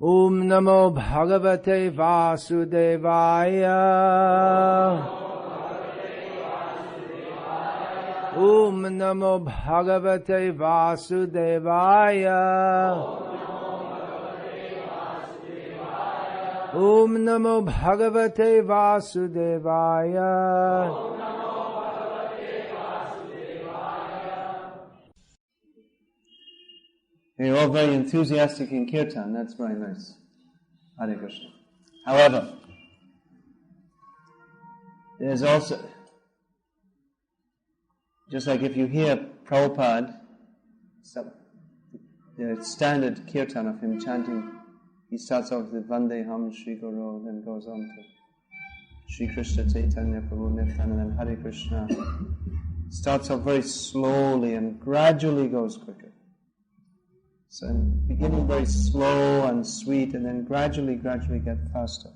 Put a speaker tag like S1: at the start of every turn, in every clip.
S1: Om Namo Bhagavate Vasudevaya. Om Namo Bhagavate Vasudevaya. Om Namo Bhagavate Vasudevaya.
S2: You're all very enthusiastic in kirtan, that's very nice. Hare Krishna. However, there's also, just like if you hear Prabhupada, the standard kirtan of him chanting, he starts off with Vandeham Shri Guru, then goes on to Shri Krishna Chaitanya Prabhu Nityananda, and then Hare Krishna. Starts off very slowly and gradually goes quicker. So beginning very slow and sweet, and then gradually get faster.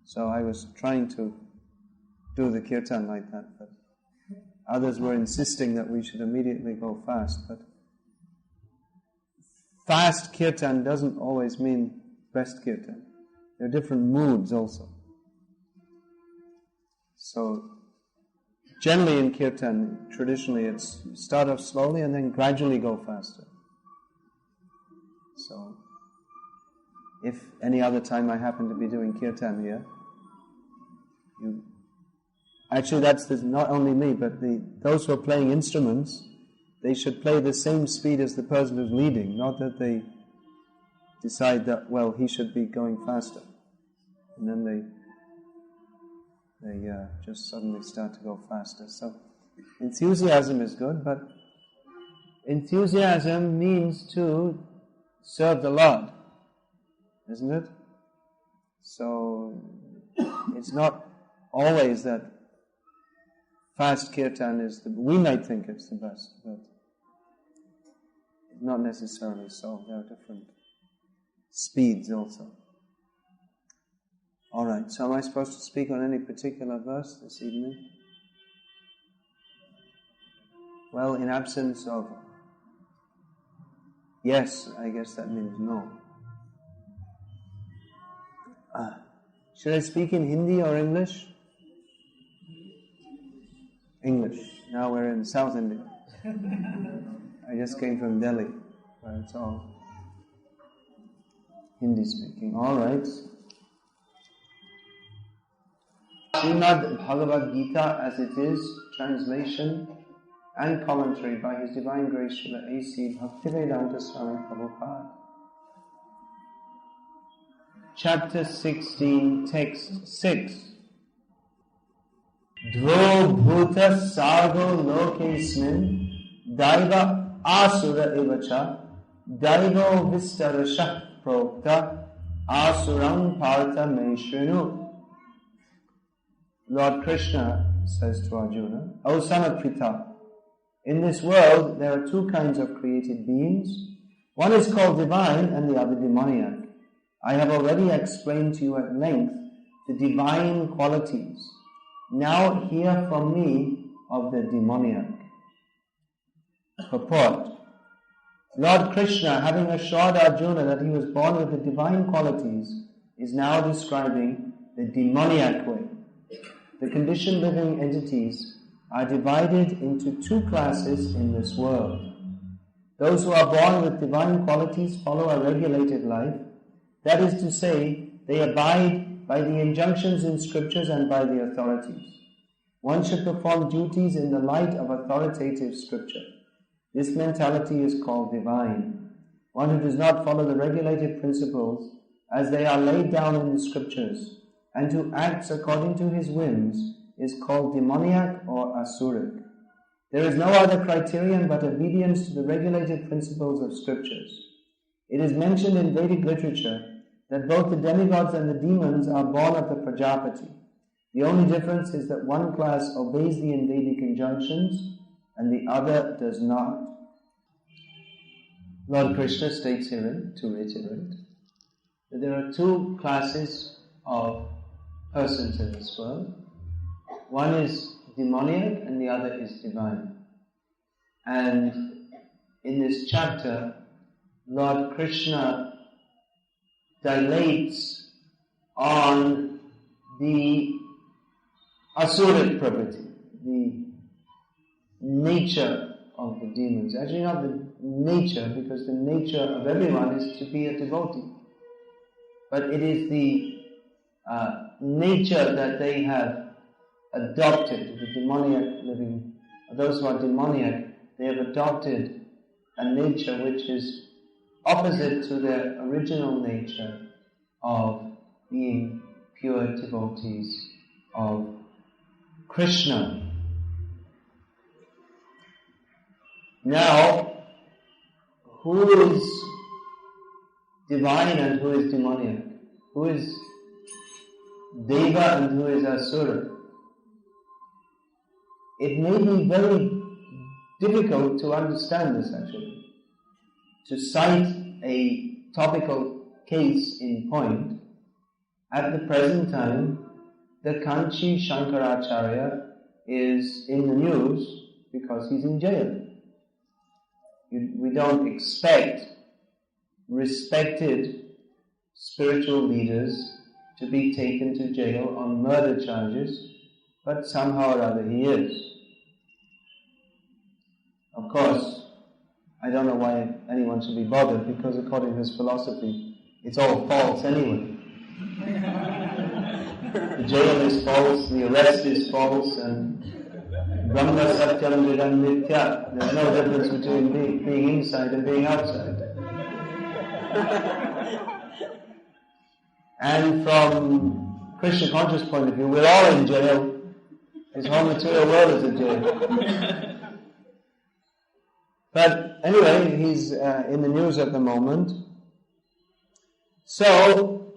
S2: So I was trying to do the kirtan like that, but others were insisting that we should immediately go fast. But fast kirtan doesn't always mean best kirtan. There are different moods also. So generally in kirtan, traditionally it's start off slowly and then gradually go faster. So, if any other time I happen to be doing kirtan here, actually that's not only me, but those who are playing instruments, they should play the same speed as the person who's leading, not that they decide that, well, he should be going faster. And then they just suddenly start to go faster. So, enthusiasm is good, but enthusiasm means to serve the Lord, isn't it? So, it's not always that fast kirtan is we might think it's the best, but not necessarily so. There are different speeds also. Alright, so am I supposed to speak on any particular verse this evening? Well, in absence of yes, I guess that means no. Should I speak in Hindi or English? English. Now we're in South India. I just came from Delhi, where it's all Hindi speaking. Alright. Srimad Bhagavad-gita as it is, translation and commentary by His Divine Grace Srila A.C. Bhaktivedanta Swami Prabhupada. Chapter 16, Text 6. Dvo bhuta sargo lokesmin daiva asura evacha daivo vistarasha prokta asurang partha me shrinu. Lord Krishna says to Arjuna, O son of Pritha, in this world there are two kinds of created beings. One is called divine and the other demoniac. I have already explained to you at length the divine qualities. Now hear from me of the demoniac. Purport. Lord Krishna, having assured Arjuna that he was born with the divine qualities, is now describing the demoniac way. The conditioned living entities are divided into two classes in this world. Those who are born with divine qualities follow a regulated life. That is to say, they abide by the injunctions in scriptures and by the authorities. One should perform duties in the light of authoritative scripture. This mentality is called divine. One who does not follow the regulated principles as they are laid down in the scriptures and who acts according to his whims is called demoniac or asuric. There is no other criterion but obedience to the regulated principles of scriptures. It is mentioned in Vedic literature that both the demigods and the demons are born of the Prajapati. The only difference is that one class obeys the Vedic injunctions and the other does not. Lord Krishna states herein, to reiterate, that there are two classes of persons in this world. One is demoniac and the other is divine. And in this chapter, Lord Krishna dilates on the asuric property, the nature of the demons. Actually not the nature, because the nature of everyone is to be a devotee. But it is the nature that they have adopted, the demoniac living, those who are demoniac, they have adopted a nature which is opposite to their original nature of being pure devotees of Krishna. Now, who is divine and who is demoniac? Who is Deva and who is Asura? It may be very difficult to understand this actually. To cite a topical case in point, at the present time, the Kanchi Shankaracharya is in the news because he's in jail. We don't expect respected spiritual leaders to be taken to jail on murder charges, but somehow or other he is. Of course, I don't know why anyone should be bothered, because according to his philosophy, it's all false anyway. The jail is false, the arrest is false, and Brahma Satyam Jidam Nitya. There's no difference between being inside and being outside. And from Krishna conscious point of view, we're all in jail. His whole material world is a jail. But anyway, he's in the news at the moment. So,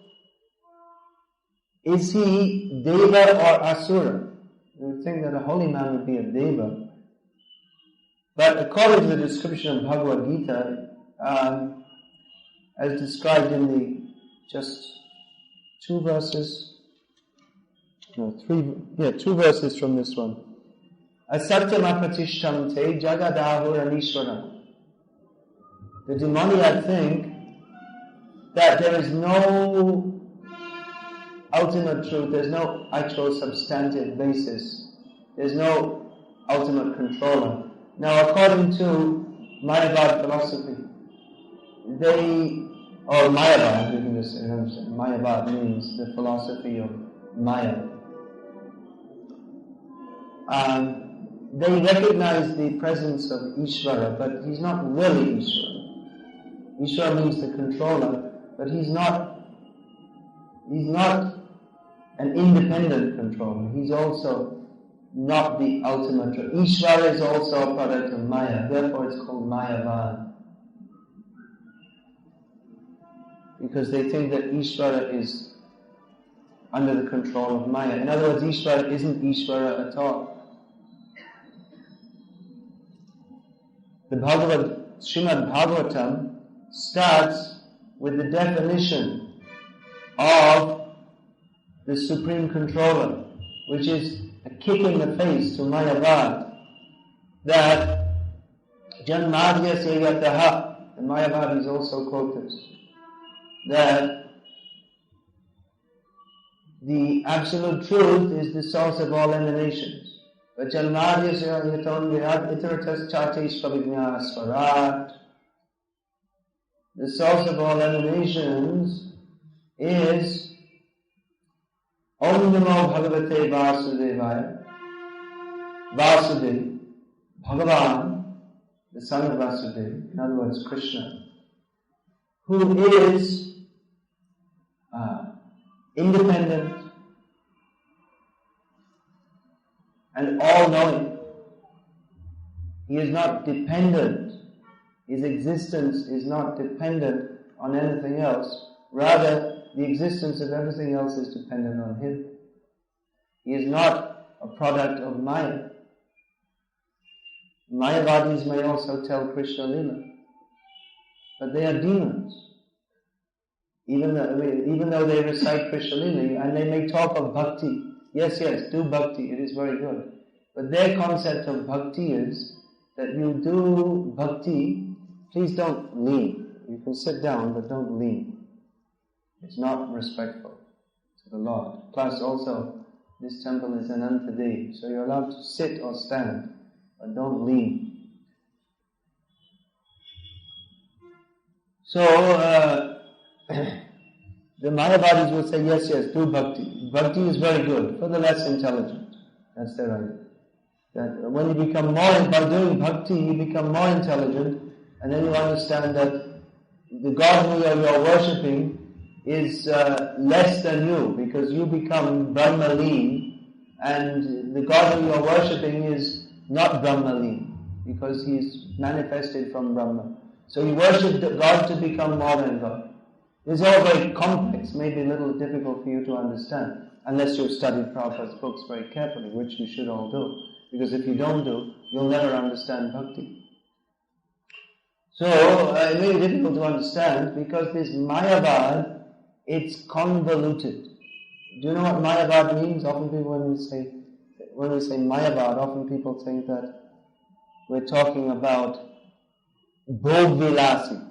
S2: is he Deva or Asura? You would think that a holy man would be a Deva. But according to the description of Bhagavad-gita, as described in the just two verses from this one. Asatyam apratishtamte jagadahur. The demoniac think that there is no ultimate truth, there's no actual substantive basis, there's no ultimate controller. Now, according to Mayavad philosophy, or Mayavad, we can just say, Mayavad means the philosophy of Maya. They recognize the presence of Ishvara, but he's not really Ishvara. Ishvara means the controller, but he's not an independent controller. He's also not the ultimate truth. Ishvara is also a product of Maya, therefore it's called Mayavad. Because they think that Ishvara is under the control of Maya. In other words, Ishvara isn't Ishvara at all. The Srimad Bhagavatam starts with the definition of the Supreme Controller, which is a kick in the face to Mayavad, that Janmadhya Seyataha, the Mayavad is also quoted, that the absolute truth is the source of all emanations. But Janmadhya Seyataha Vihat Itaratas Chatesh Pavigna Swarat, the source of all emanations is Om Namo Bhagavate Vasudevaya. Vasudev, Bhagavan, the son of Vasudev, in other words Krishna, who is independent and all-knowing. He is not dependent. His existence is not dependent on anything else. Rather, the existence of everything else is dependent on him. He is not a product of Maya. Mayavadis may also tell Krishna Lila, but they are demons. Even though they recite Krishna Lila, and they may talk of Bhakti. Yes, do Bhakti, it is very good. But their concept of Bhakti is that you do Bhakti, please don't lean. You can sit down, but don't lean. It's not respectful to the Lord. Plus also, this temple is an antadeva, so you're allowed to sit or stand, but don't lean. So, the Mayavadis will say, yes, do bhakti. Bhakti is very good for the less intelligent. That's their idea. That when you become more, by doing bhakti, you become more intelligent, and then you understand that the God who you're worshipping is less than you, because you become Brahmaleen, and the God who you're worshipping is not Brahmaleen, because he is manifested from Brahma. So you worship God to become more than God. It's all very complex, maybe a little difficult for you to understand, unless you've studied Prabhupada's books very carefully, which you should all do. Because if you don't do, you'll never understand bhakti. So, it may be difficult to understand, because this Mayavad, it's convoluted. Do you know what Mayavad means? Often people, when we say Mayavad, often people think that we're talking about Bhog-vilasi.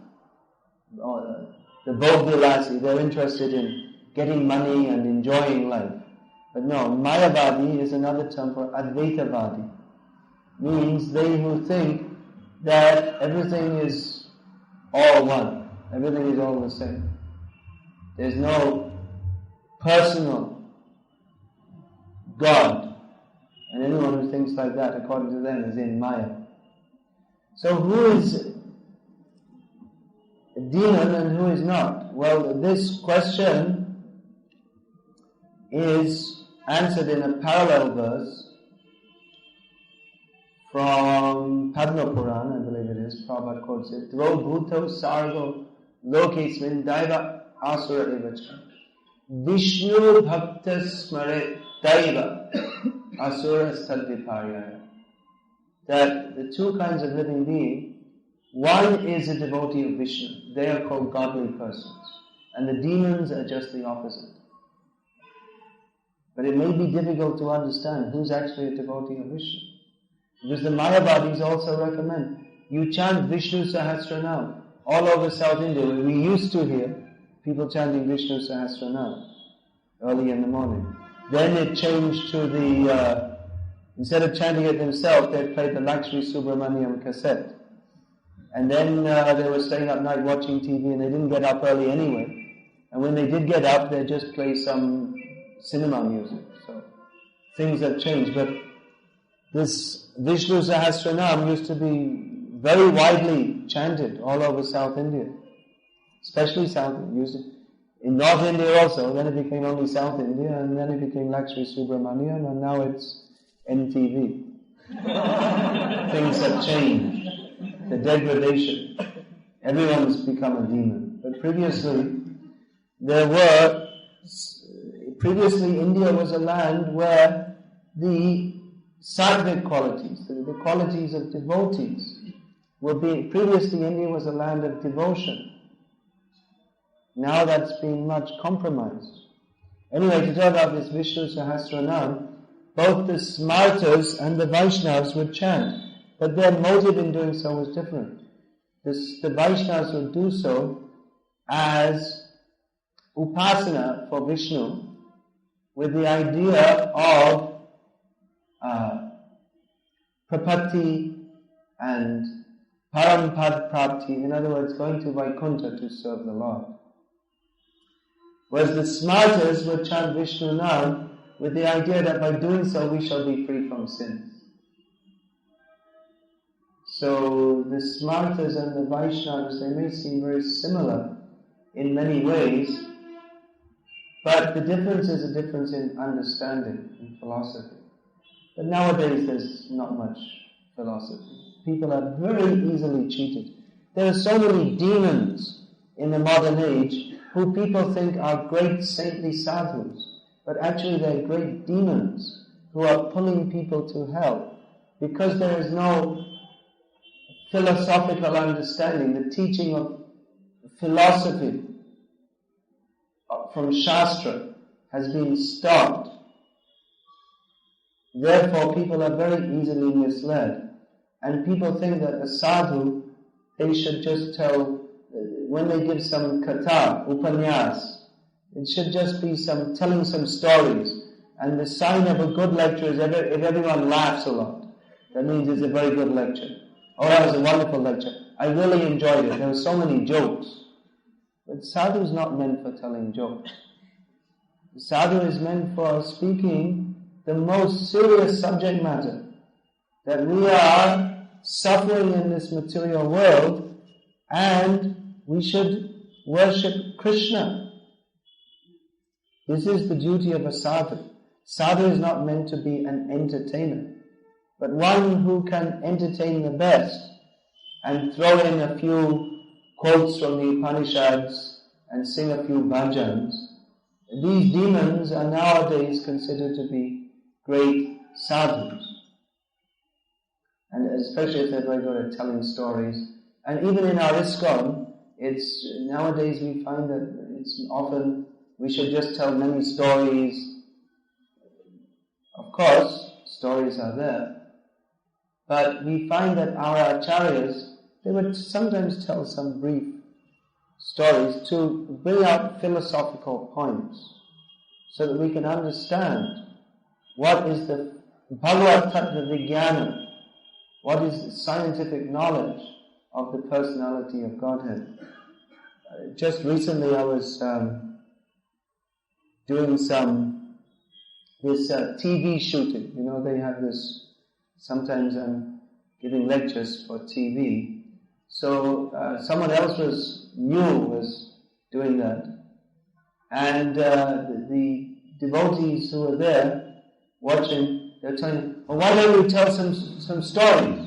S2: The Bhog-vilasi, they're interested in getting money and enjoying life. But no, Mayavadi is another term for Advaitavadi. Means they who think that everything is all one. Everything is all the same. There's no personal God. And anyone who thinks like that, according to them, is in Maya. So who is a demon and who is not? Well, this question is answered in a parallel verse from Padma Puran, I believe it is. Prabhupada quotes it. Dvo bhuto sargo lokesmin daiva asura evacha. Vishnu bhakta smare daiva asura stadviparyaya. That the two kinds of living being, one is a devotee of Vishnu. They are called godly persons. And the demons are just the opposite. But it may be difficult to understand who's actually a devotee of Vishnu. Because the Mayavadis also recommend you chant Vishnu Sahasranam all over South India. We used to hear people chanting Vishnu Sahasranam early in the morning. Then it changed to the, instead of chanting it themselves, they played the Lakshmi Subramaniam cassette. And then they were staying up night watching TV, and they didn't get up early anyway. And when they did get up, they just play some cinema music. So things have changed. But this Vishnu Sahasranam used to be very widely chanted all over South India. Especially South India. In North India also, then it became only South India, and then it became Lakshmi Subramaniam, and now it's MTV. Things have changed. The degradation. Everyone has become a demon. But previously India was a land where the sattvic qualities, the qualities of devotees, previously India was a land of devotion. Now that's been much compromised. Anyway, to talk about this Vishnu Sahasranam, both the Smartas and the Vaishnavas would chant, but their motive in doing so was different. The Vaishnavas would do so as upasana for Vishnu, with the idea of prapatti and parampad prapti, in other words, going to Vaikuntha to serve the Lord. Whereas the Smartas would chant Vishnu Nam with the idea that by doing so we shall be free from sins. So the Smartas and the Vaishnavas, they may seem very similar in many ways, but the difference is a difference in understanding, in philosophy. But nowadays there's not much philosophy. People are very easily cheated. There are so many demons in the modern age who people think are great saintly sadhus, but actually they're great demons who are pulling people to hell because there is no philosophical understanding. The teaching of philosophy from Shastra has been stopped. Therefore, people are very easily misled. And people think that a sadhu, they should just tell, when they give some katha, upanyas, It should just be telling some stories. And the sign of a good lecture is if everyone laughs a lot. That means it's a very good lecture. Oh, that was a wonderful lecture. I really enjoyed it. There were so many jokes. But sadhu is not meant for telling jokes. The sadhu is meant for speaking the most serious subject matter. That we are suffering in this material world and we should worship Krishna. This is the duty of a sadhu. Sadhu is not meant to be an entertainer, but one who can entertain the best and throw in a few quotes from the Upanishads and sing a few bhajans. These demons are nowadays considered to be great sadhus. And especially if they're very good at telling stories. And even in our ISKCON, nowadays we find that it's often we should just tell many stories. Of course, stories are there. But we find that our acharyas, they would sometimes tell some brief stories to bring out philosophical points so that we can understand what is the Bhagavad-tattva vijnana, what is the scientific knowledge of the personality of Godhead. Just recently I was doing this TV shooting. You know, they have this, sometimes I'm giving lectures for TV. So someone else was doing that. And the devotees who were there watching, they're telling, well, why don't we tell some stories?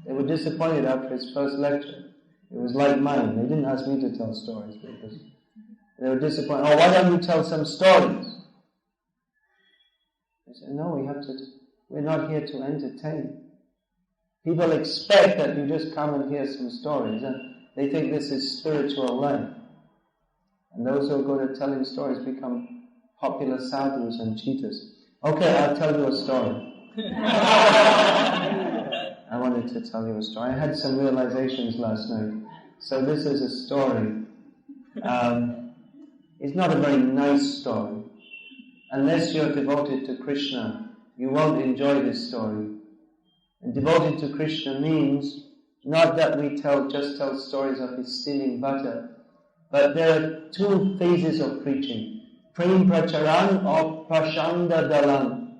S2: They were disappointed after his first lecture. It was like mine. They didn't ask me to tell stories because they were disappointed. Oh, why don't we tell some stories? I said, no, we're not here to entertain. People expect that you just come and hear some stories, and they think this is spiritual life. And those who are good at telling stories become popular sadhus and cheaters. Okay, I'll tell you a story. I wanted to tell you a story. I had some realizations last night. So this is a story. It's not a very nice story. Unless you're devoted to Krishna, you won't enjoy this story. And devoted to Krishna means not that we just tell stories of his stealing butter, but there are two phases of preaching. Prem pracharan or prashanda dalan.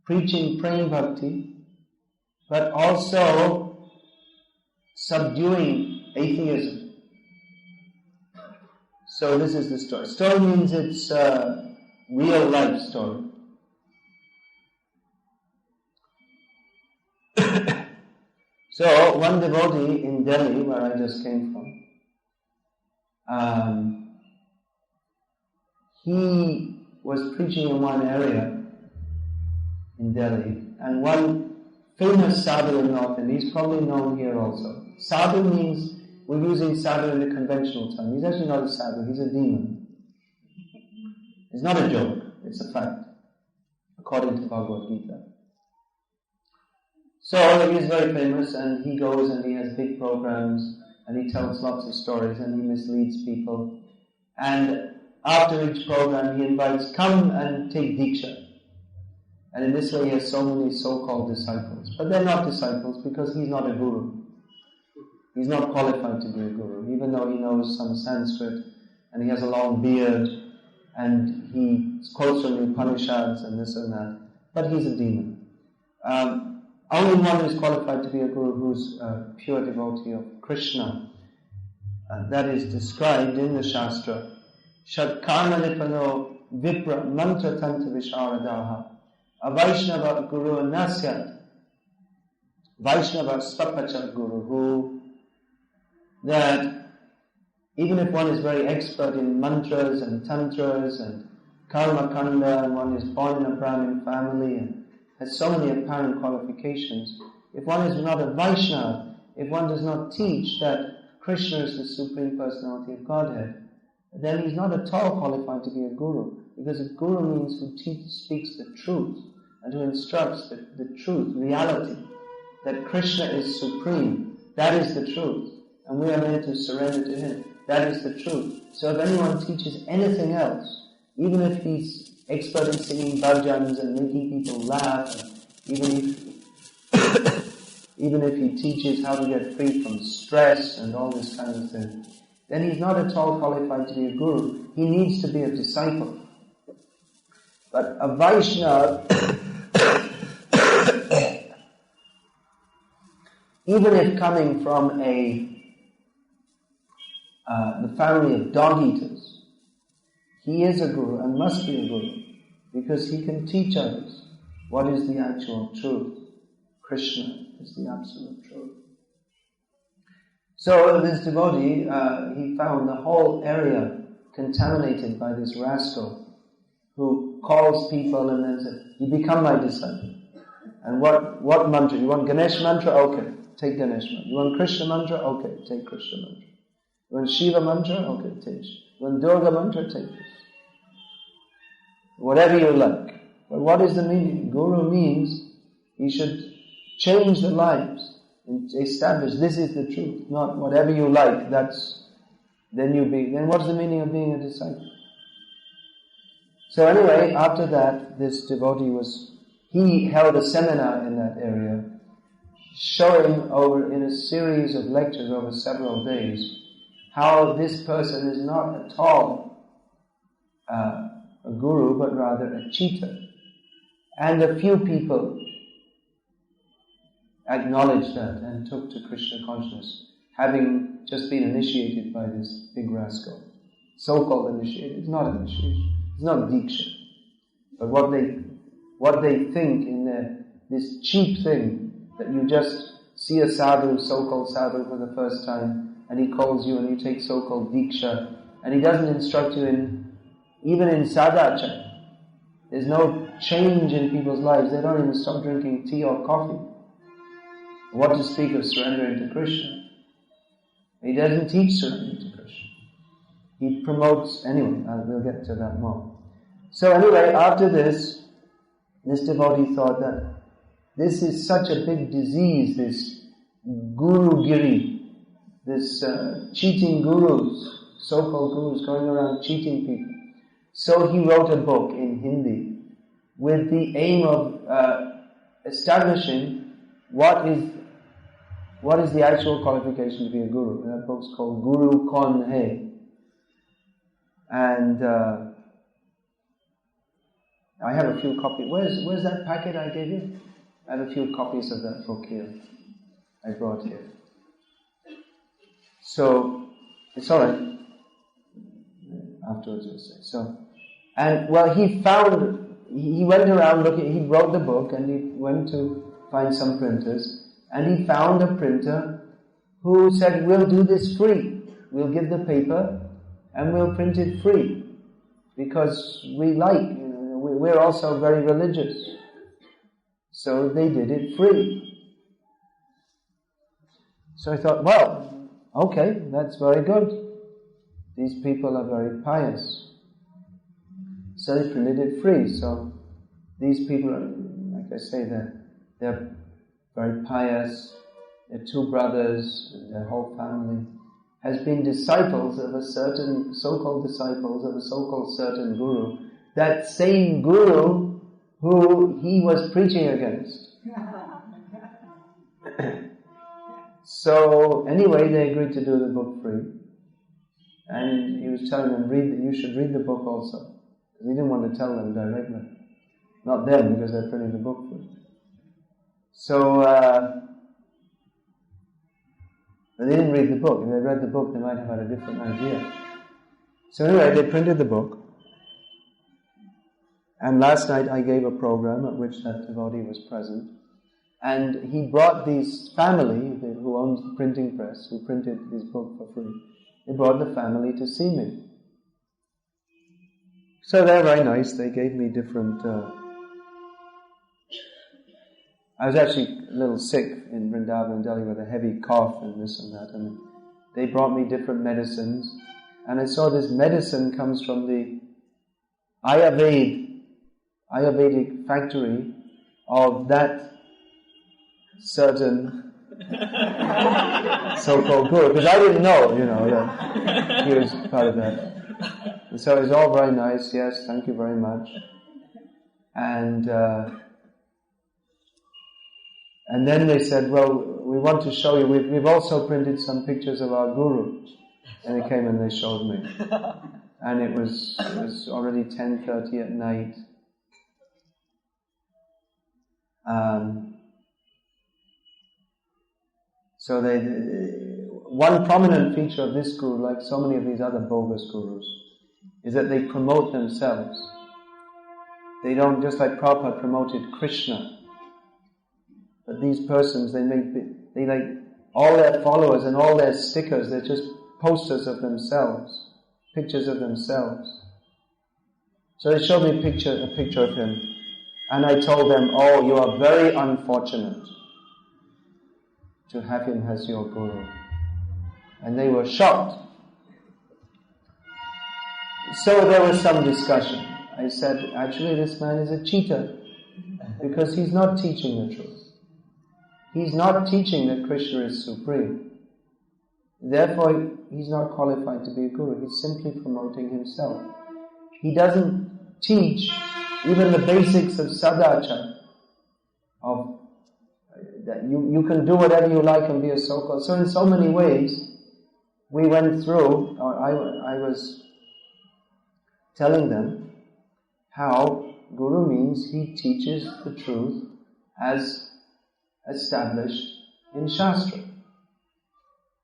S2: Preaching prem bhakti, but also subduing atheism. So this is the story. Story means it's a real life story. So one devotee in Delhi, where I just came from, he was preaching in one area in Delhi, and one famous sadhu in North India, he's probably known here also. Sadhu means, we're using sadhu in the conventional term. He's actually not a sadhu, he's a demon. It's not a joke, it's a fact, according to Bhagavad-gita. So he is very famous, and he goes and he has big programs, and he tells lots of stories, and he misleads people. And after each program he invites, come and take Diksha. And in this way he has so many so-called disciples. But they're not disciples because he's not a guru. He's not qualified to be a guru, even though he knows some Sanskrit, and he has a long beard, and he quotes from the Upanishads and this and that. But he's a demon. Only one is qualified to be a guru who's a pure devotee of Krishna. That is described in the Shastra. Shadkarma nipano vipra mantra tanta visharadaha avaishnava guru nasyat vaishnava stapacha guru, who that even if one is very expert in mantras and tantras and karma kanda, and one is born in a Brahmin family and has so many apparent qualifications, if one is not a Vaishnava, if one does not teach that Krishna is the Supreme Personality of Godhead, then he's not at all qualified to be a guru, because a guru means who speaks the truth and who instructs the truth, reality, that Krishna is supreme. That is the truth, and we are meant to surrender to him. that is the truth. So if anyone teaches anything else, even if he's expert in singing bhajans and making people laugh, even if he teaches how to get free from stress and all this kind of thing, then he's not at all qualified to be a guru. He needs to be a disciple. But a Vaishnava, even if coming from the family of dog eaters, he is a guru and must be a guru, because he can teach others what is the actual truth. Krishna is the absolute truth. So this devotee, he found the whole area contaminated by this rascal who calls people and then says, "You become my disciple." And what mantra? You want Ganesh mantra? Okay, take Ganesh mantra. You want Krishna mantra? Okay, take Krishna mantra. You want Shiva mantra? Okay, take Shiva. You want Durga mantra? Take this. Whatever you like. But what is the meaning? Guru means he should change the lives and establish this is the truth, not whatever you like, then what's the meaning of being a disciple? So anyway, after that, this devotee he held a seminar in that area, showing in a series of lectures over several days, how this person is not at all a guru, but rather a cheater. And a few people acknowledged that and took to Krishna consciousness, having just been initiated by this big rascal. So-called initiated. It's not initiation. It's not diksha. But what they think in this cheap thing, that you just see a sadhu, so-called sadhu for the first time, and he calls you and you take so-called diksha, and he doesn't instruct you even in sadhachara. There's no change in people's lives. They don't even stop drinking tea or coffee. What to speak of surrendering to Krishna? He doesn't teach surrendering to Krishna. He promotes, anyway, we'll get to that more. So anyway, after this devotee thought that this is such a big disease, this guru-giri, this cheating gurus, so-called gurus going around cheating people. So he wrote a book in Hindi with the aim of establishing what is the actual qualification to be a guru. And that book's called Guru Kaun Hai. And I have a few copies. Where's that packet I gave you? I have a few copies of that book here. I brought here. So, it's alright. Afterwards we'll say. So, and well, he went around looking, he wrote the book and he went to find some printers, and he found a printer who said, "We'll do this free. We'll give the paper and we'll print it free because we're also very religious." So they did it free. So I thought, well, okay, that's very good. These people are very pious. So they printed it free. So these people are, like I say, they're very pious. Their two brothers and their whole family has been disciples of a certain, so-called disciples of a so-called certain guru. That same guru who he was preaching against. So anyway, they agreed to do the book free. And he was telling them, you should read the book also. He didn't want to tell them directly. Not them, because they're printing the book free. So, but they didn't read the book. If they read the book, they might have had a different idea. So anyway, they printed the book. And last night I gave a program at which that devotee was present. And he brought this family, who owns the printing press, who printed his book for free. He brought the family to see me. So they're very nice. They gave me different... I was actually a little sick in Vrindavan and Delhi with a heavy cough and this and that. And they brought me different medicines. And I saw this medicine comes from the Ayurvedic factory of that certain so-called guru, because I didn't know, that he was part of that. And so it was all very nice. Yes, thank you very much. And then they said, well, we want to show you, we've also printed some pictures of our guru. And they came and they showed me. And it was already 10:30 at night. So one prominent feature of this guru, like so many of these other bogus gurus, is that they promote themselves. They don't, just like Prabhupada promoted Krishna, but these persons, they like all their followers and all their stickers, they're just posters of themselves, pictures of themselves. So they showed me a picture of him, and I told them, oh, you are very unfortunate to have him as your guru. And they were shocked. So there was some discussion. I said, actually this man is a cheater, because he's not teaching the truth. He's not teaching that Krishna is supreme. Therefore, he's not qualified to be a guru. He's simply promoting himself. He doesn't teach even the basics of sadhachara, of that you can do whatever you like and be a so-called. So in so many ways, we went through, or I was telling them how guru means he teaches the truth as established in Shastra.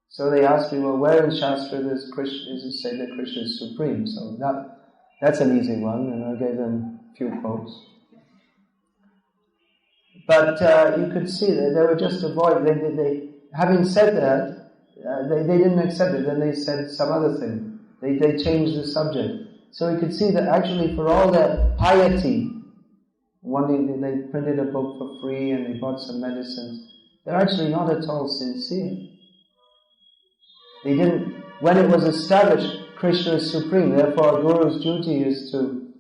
S2: So they asked me, well, where in Shastra does it say that Krishna is supreme? So that's an easy one, and I gave them a few quotes. But you could see that they were just avoiding. They having said that, they didn't accept it. Then they said some other thing. They changed the subject. So you could see that actually for all their piety, one day they printed a book for free and they bought some medicines. They're actually not at all sincere. They didn't, when it was established Krishna is supreme, therefore a guru's duty is to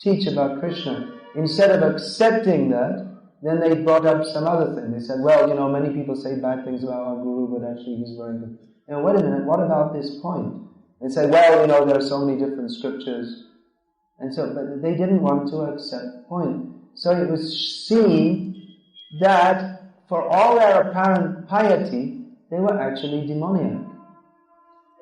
S2: teach about Krishna. Instead of accepting that, then they brought up some other thing. They said, well, many people say bad things about our guru, but actually he's very good. Wait a minute, what about this point? They said, well, there are so many different scriptures. And so, but they didn't want to accept the point. So it was seen that for all their apparent piety, they were actually demoniac.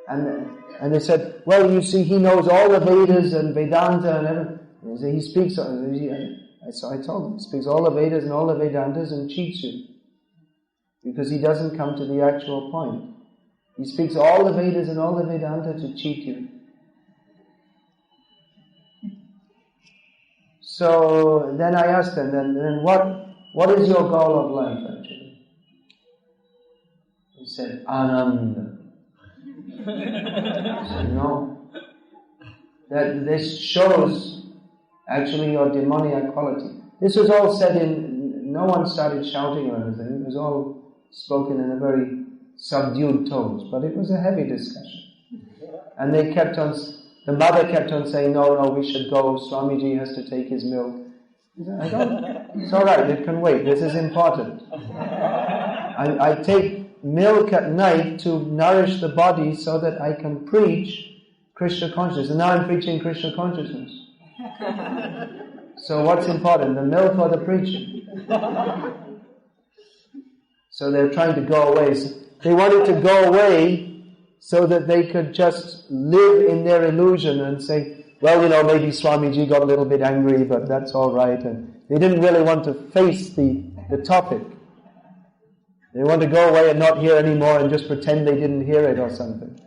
S2: And they said, well, you see, he knows all the Vedas and Vedanta and everything. And he speaks, so I told him, he speaks all the Vedas and all the Vedantas and cheats you. Because he doesn't come to the actual point. He speaks all the Vedas and all the Vedanta to cheat you. So then I asked them, then what is your goal of life actually? He said, Ananda. I said, no. That this shows actually your demoniac quality. This was all said no one started shouting or anything. It was all spoken in a very subdued tones, but it was a heavy discussion. And they the mother kept on saying, no, we should go, Swamiji has to take his milk. It's alright, it can wait, this is important. I take milk at night to nourish the body so that I can preach Krishna consciousness. And now I'm preaching Krishna consciousness. So what's important, the milk or the preaching? So they're trying to go away. They wanted to go away so that they could just live in their illusion and say, well, maybe Swamiji got a little bit angry, but that's all right. And they didn't really want to face the topic. They want to go away and not hear anymore and just pretend they didn't hear it or something.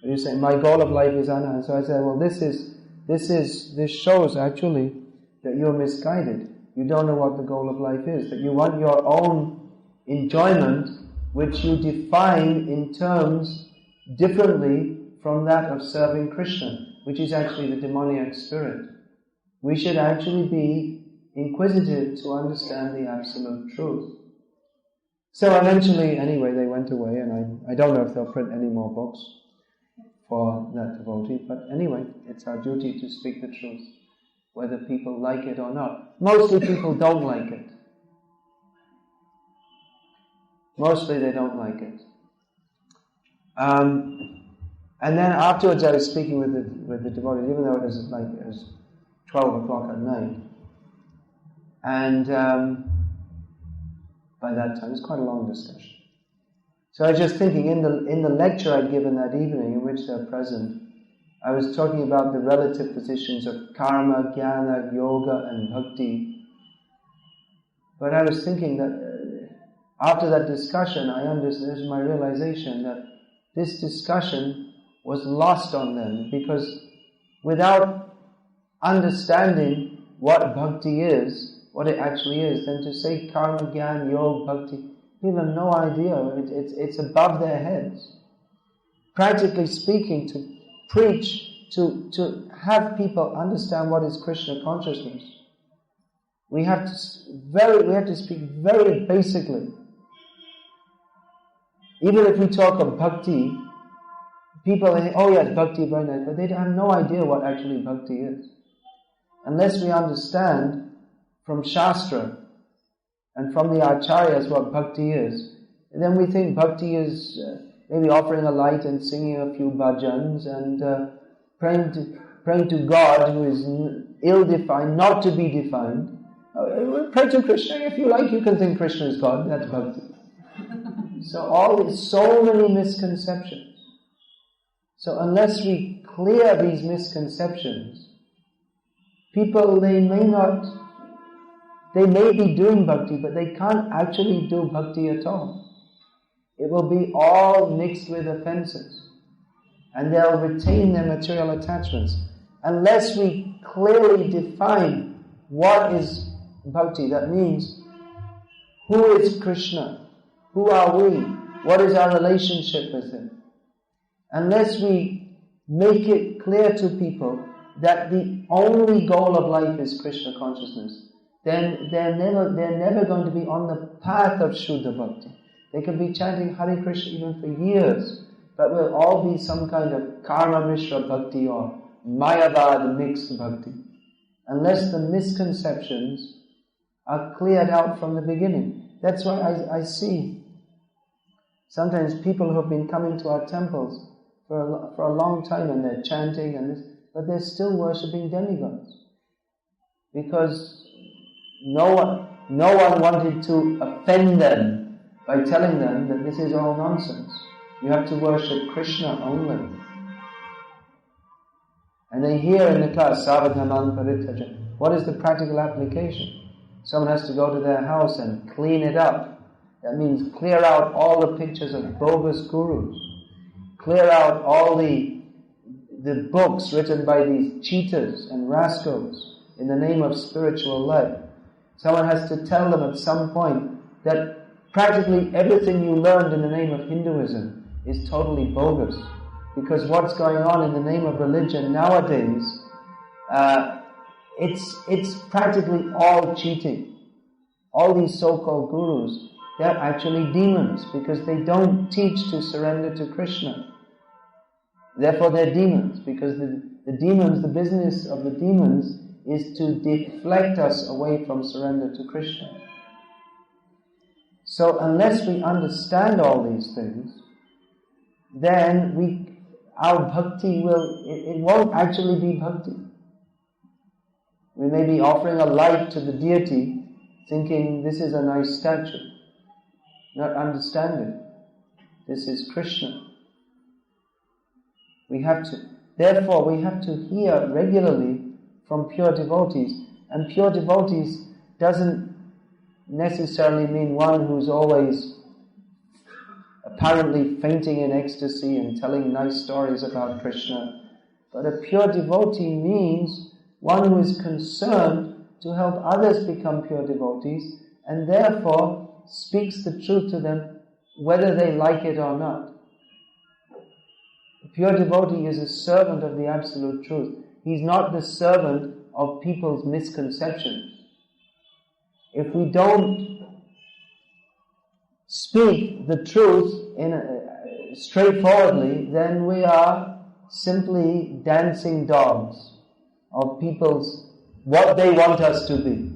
S2: And you say, my goal of life is Anna. So I said, well, this shows actually that you're misguided. You don't know what the goal of life is. That you want your own enjoyment, which you define in terms differently from that of serving Krishna, which is actually the demoniac spirit. We should actually be inquisitive to understand the absolute truth. So eventually, anyway, they went away, and I don't know if they'll print any more books for that devotee, but anyway, it's our duty to speak the truth, whether people like it or not. Mostly people don't like it. Mostly they don't like it. And then afterwards I was speaking with the devotees, even though it was 12 o'clock at night. And by that time, it's quite a long discussion. So I was just thinking, in the lecture I'd given that evening, in which they're present, I was talking about the relative positions of karma, jnana, yoga, and bhakti. But I was thinking that after that discussion, I understood, this was my realization, that this discussion was lost on them, because without understanding what bhakti is, what it actually is, then to say karma, jnana, yoga, bhakti, people have no idea. It's above their heads. Practically speaking, to preach, to have people understand what is Krishna consciousness, we have to speak very basically. Even if we talk of bhakti, people say, oh yes, bhakti, very nice, but they have no idea what actually bhakti is. Unless we understand from Shastra and from the Acharyas what bhakti is, and then we think bhakti is maybe offering a light and singing a few bhajans and praying to God who is ill-defined, not to be defined. Pray to Krishna if you like, you can think Krishna is God, that's bhakti. So many misconceptions. So unless we clear these misconceptions, people, they may be doing bhakti, but they can't actually do bhakti at all. It will be all mixed with offenses. And they'll retain their material attachments. Unless we clearly define what is bhakti, that means, who is Krishna? Who are we? What is our relationship with Him? Unless we make it clear to people that the only goal of life is Krishna consciousness, then they're never going to be on the path of Shuddha Bhakti. They could be chanting Hare Krishna even for years, but will all be some kind of Karma Mishra Bhakti or Mayavad mixed Bhakti. Unless the misconceptions are cleared out from the beginning. That's why I see sometimes people who have been coming to our temples for a long time and they're chanting and this, but they're still worshipping demigods. Because no one wanted to offend them by telling them that this is all nonsense. You have to worship Krishna only. And they hear in the class, Savadhaman Paritaja. What is the practical application? Someone has to go to their house and clean it up. That means clear out all the pictures of bogus gurus. Clear out all the books written by these cheaters and rascals in the name of spiritual life. Someone has to tell them at some point that practically everything you learned in the name of Hinduism is totally bogus. Because what's going on in the name of religion nowadays, it's practically all cheating. All these so-called gurus, they're actually demons because they don't teach to surrender to Krishna. Therefore they're demons, because the demons, the business of the demons is to deflect us away from surrender to Krishna. So unless we understand all these things, then our bhakti it won't actually be bhakti. We may be offering a light to the deity, thinking this is a nice statue, not understanding this is Krishna. Therefore we have to hear regularly from pure devotees. And pure devotees doesn't necessarily mean one who's always apparently fainting in ecstasy and telling nice stories about Krishna. But a pure devotee means one who is concerned to help others become pure devotees and therefore speaks the truth to them whether they like it or not. A pure devotee is a servant of the absolute truth. He's not the servant of people's misconceptions. If we don't speak the truth straightforwardly, then we are simply dancing dogs of what they want us to be.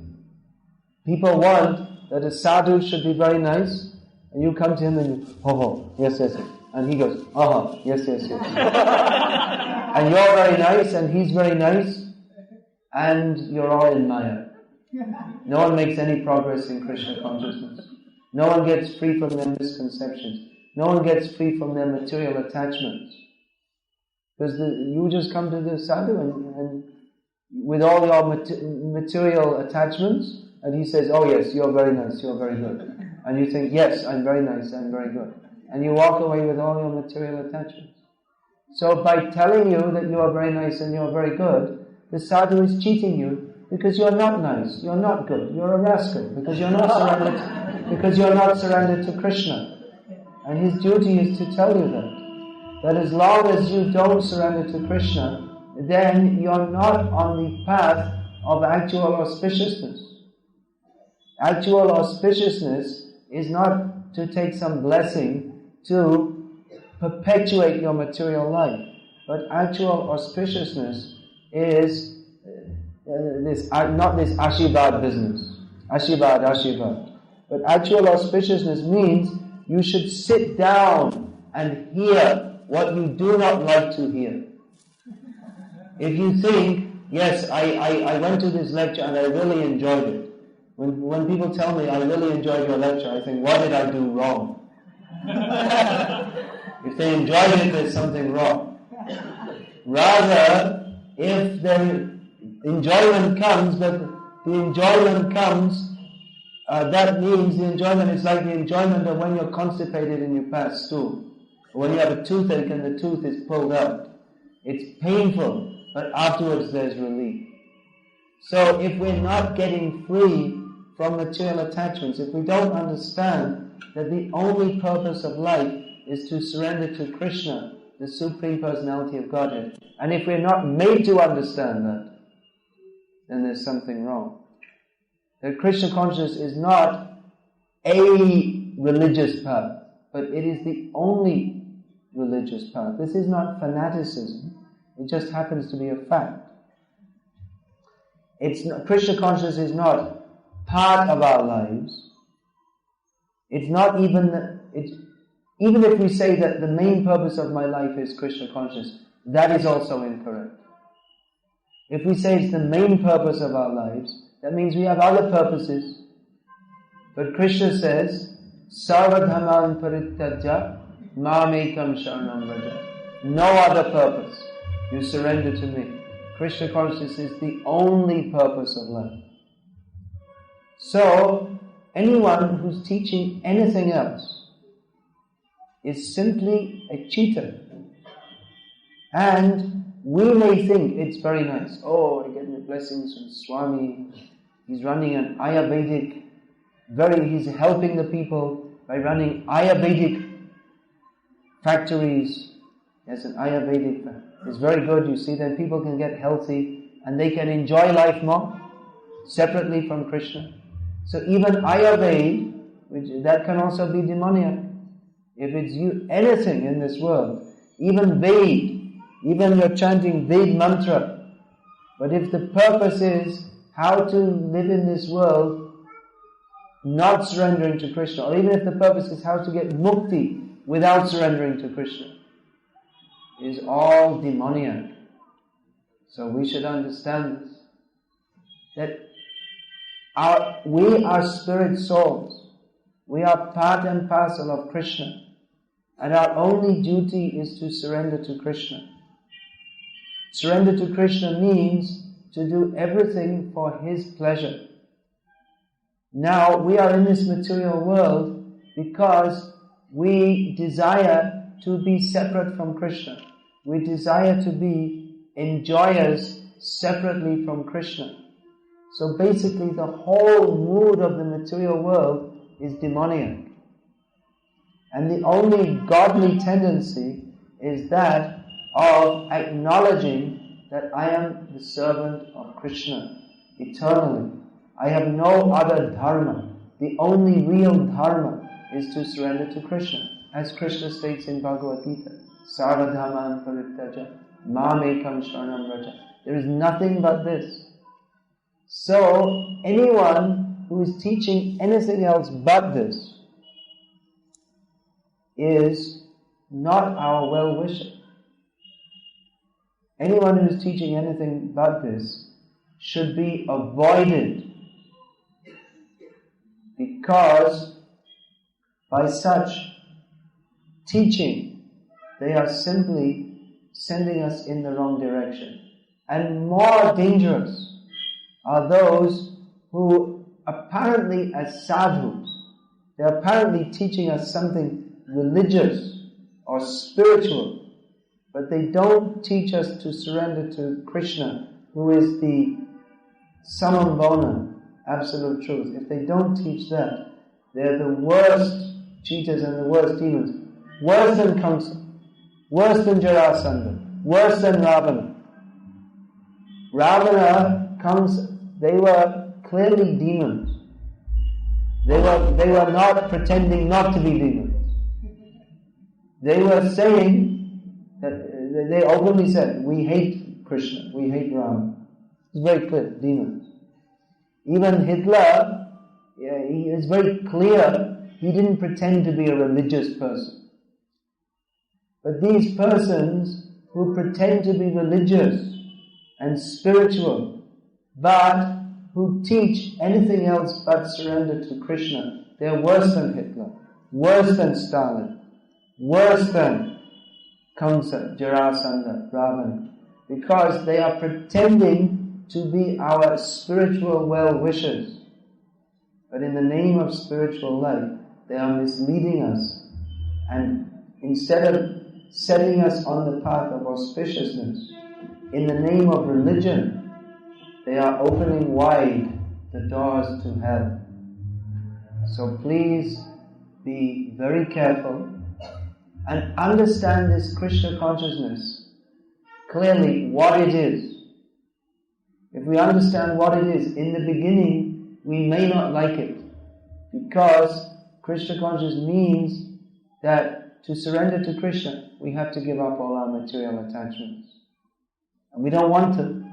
S2: People want that a sadhu should be very nice, And you come to him and you, yes, yes, yes. And he goes, yes, yes, yes. And you're very nice and he's very nice and you're all in Maya. No one makes any progress in Krishna consciousness. No one gets free from their misconceptions. No one gets free from their material attachments. Because you just come to the sadhu and with all your material attachments, and he says, oh yes, you're very nice, you're very good. And you think, yes, I'm very nice, I'm very good. And you walk away with all your material attachments. So by telling you that you are very nice and you're very good, the sadhu is cheating you because you're not nice, you're not good, you're a rascal, because you're not surrendered to Krishna. And his duty is to tell you that as long as you don't surrender to Krishna, then you're not on the path of actual auspiciousness. Actual auspiciousness is not to take some blessing to perpetuate your material life, but actual auspiciousness is not this Ashirvad business. Ashirvad. But actual auspiciousness means you should sit down and hear what you do not like to hear. If you think, yes, I went to this lecture and I really enjoyed it. When people tell me, I really enjoyed your lecture, I think, what did I do wrong? If they enjoyed it, there's something wrong. Rather, if the enjoyment comes, but the enjoyment comes, that means the enjoyment is like the enjoyment of when you're constipated and you pass stool. Or when you have a toothache and the tooth is pulled out. It's painful, but afterwards there's relief. So if we're not getting free from material attachments, if we don't understand that the only purpose of life is to surrender to Krishna, the Supreme Personality of Godhead, and if we're not made to understand that, then there's something wrong. That Krishna consciousness is not a religious path, but it is the only religious path. This is not fanaticism. It just happens to be a fact. Krishna consciousness is not part of our lives. It's not even if we say that the main purpose of my life is Krishna consciousness, that is also incorrect. If we say it's the main purpose of our lives, that means we have other purposes. But Krishna says, Sarvadhaman parityajya mamekam sharanam vraja. No other purpose. You surrender to me. Krishna consciousness is the only purpose of life. So, anyone who's teaching anything else is simply a cheater. And we may think it's very nice. Oh, I get the blessings from Swami. He's running an Ayurvedic, he's helping the people by running Ayurvedic factories. Yes, an Ayurvedic factory. It's very good, you see, then people can get healthy and they can enjoy life more, separately from Krishna. So even Ayurveda, that can also be demoniac. If it's anything in this world, even Ved, even you're chanting Ved mantra, but if the purpose is how to live in this world not surrendering to Krishna, or even if the purpose is how to get mukti without surrendering to Krishna, is all demoniac. So we should understand this. That we are spirit souls. We are part and parcel of Krishna. And our only duty is to surrender to Krishna. Surrender to Krishna means to do everything for His pleasure. Now, we are in this material world because we desire to be separate from Krishna. We desire to be enjoyers separately from Krishna. So basically the whole mood of the material world is demoniac. And the only godly tendency is that of acknowledging that I am the servant of Krishna eternally. I have no other dharma. The only real dharma is to surrender to Krishna. As Krishna states in Bhagavad-gita, Sarvadhaman parityaja mamekam sharanam vraja. There is nothing but this. So, anyone who is teaching anything else but this is not our well-wisher. Anyone who is teaching anything about this should be avoided, because by such teaching they are simply sending us in the wrong direction. And more dangerous are those who apparently as sadhus, they're apparently teaching us something religious or spiritual, but they don't teach us to surrender to Krishna, who is the summum bonum, absolute truth. If they don't teach that, they're the worst cheaters and the worst demons. Worse than Kamsa, worse than Jarasandha, worse than Ravana. Ravana, Kamsa, they were clearly demons. They were not pretending not to be demons. They were saying that they openly said, we hate Krishna, we hate Rama. It's very clear, demons. Even Hitler, he is very clear, he didn't pretend to be a religious person. But these persons who pretend to be religious and spiritual, but who teach anything else but surrender to Krishna, they're worse than Hitler, worse than Stalin, worse than Kamsa, Jarasandha, Ravana, because they are pretending to be our spiritual well-wishers. But in the name of spiritual life, they are misleading us, and instead of setting us on the path of auspiciousness, in the name of religion, they are opening wide the doors to hell. So please be very careful and understand this Krishna consciousness clearly, what it is. If we understand what it is, in the beginning we may not like it, because Krishna consciousness means that to surrender to Krishna, we have to give up all our material attachments. And we don't want to.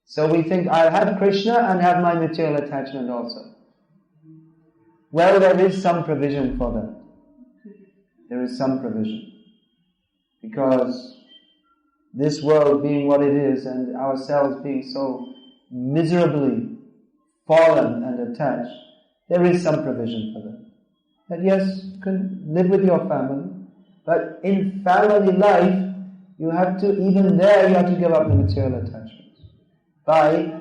S2: So we think, I'll have Krishna and have my material attachment also. Well, there is some provision for that. There is some provision. Because this world being what it is, and ourselves being so miserably fallen and attached, there is some provision for that. That yes, you can live with your family, but in family life, you have to give up the material attachments. By,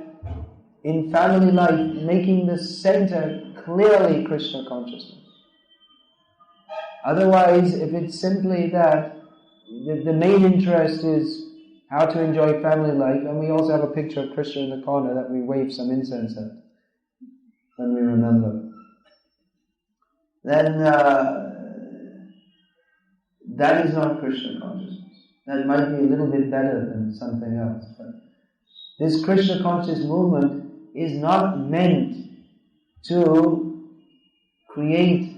S2: in family life, making the center clearly Krishna consciousness. Otherwise, if it's simply that, the main interest is how to enjoy family life, and we also have a picture of Krishna in the corner that we wave some incense at when we remember, then that is not Krishna consciousness. That might be a little bit better than something else. But this Krishna conscious movement is not meant to create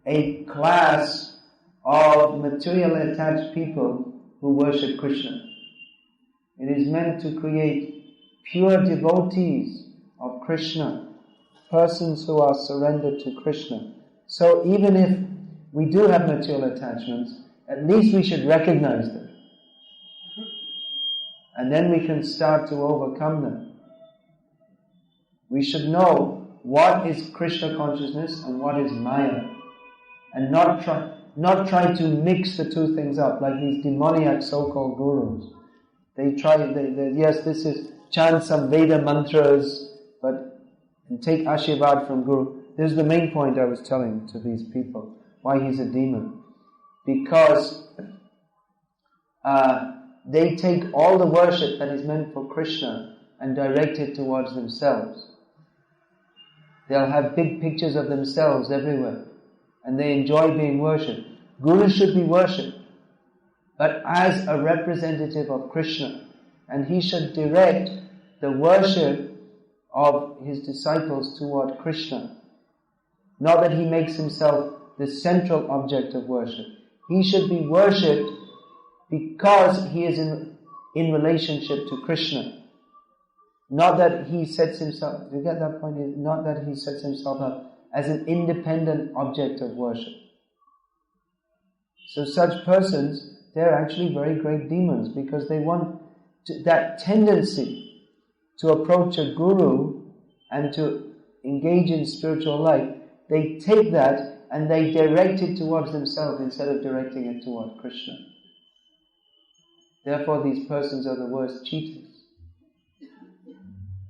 S2: a class of materially attached people who worship Krishna. It is meant to create pure devotees of Krishna, persons who are surrendered to Krishna. So even if we do have material attachments, at least we should recognize them. And then we can start to overcome them. We should know what is Krishna consciousness and what is Maya. And not try to mix the two things up like these demoniac so-called gurus. Yes, this is chant some Veda mantras, but take Ashirvad from Guru. This is the main point I was telling to these people, why he's a demon. Because they take all the worship that is meant for Krishna and direct it towards themselves. They'll have big pictures of themselves everywhere, and they enjoy being worshipped. Guru should be worshipped, but as a representative of Krishna, and he should direct the worship of his disciples toward Krishna. Not that he makes himself the central object of worship. He should be worshipped because he is in relationship to Krishna. Not that he sets himself, you get that point? Not that he sets himself up as an independent object of worship. So such persons, they're actually very great demons, because they want that tendency to approach a guru and to engage in spiritual life. They take that and they direct it towards themselves instead of directing it toward Krishna. Therefore, these persons are the worst cheaters.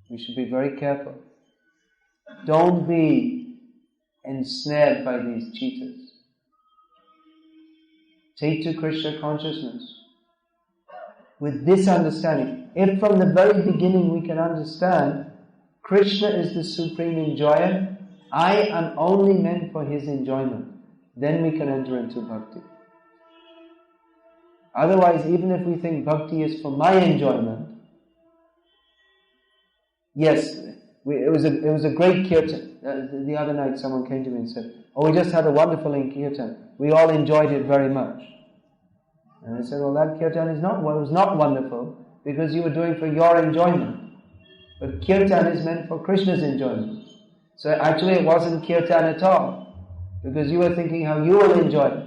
S2: We should be very careful. Don't be ensnared by these cheaters. Take to Krishna consciousness with this understanding. If from the very beginning we can understand Krishna is the supreme enjoyer, I am only meant for his enjoyment, then we can enter into bhakti. Otherwise, even if we think bhakti is for my enjoyment, yes, it was a great kirtan. The other night someone came to me and said, "Oh, we just had a wonderful kirtan. We all enjoyed it very much." And I said, "Well, that kirtan was not wonderful because you were doing for your enjoyment. But kirtan is meant for Krishna's enjoyment. So actually it wasn't kirtan at all, because you were thinking how you will enjoy it,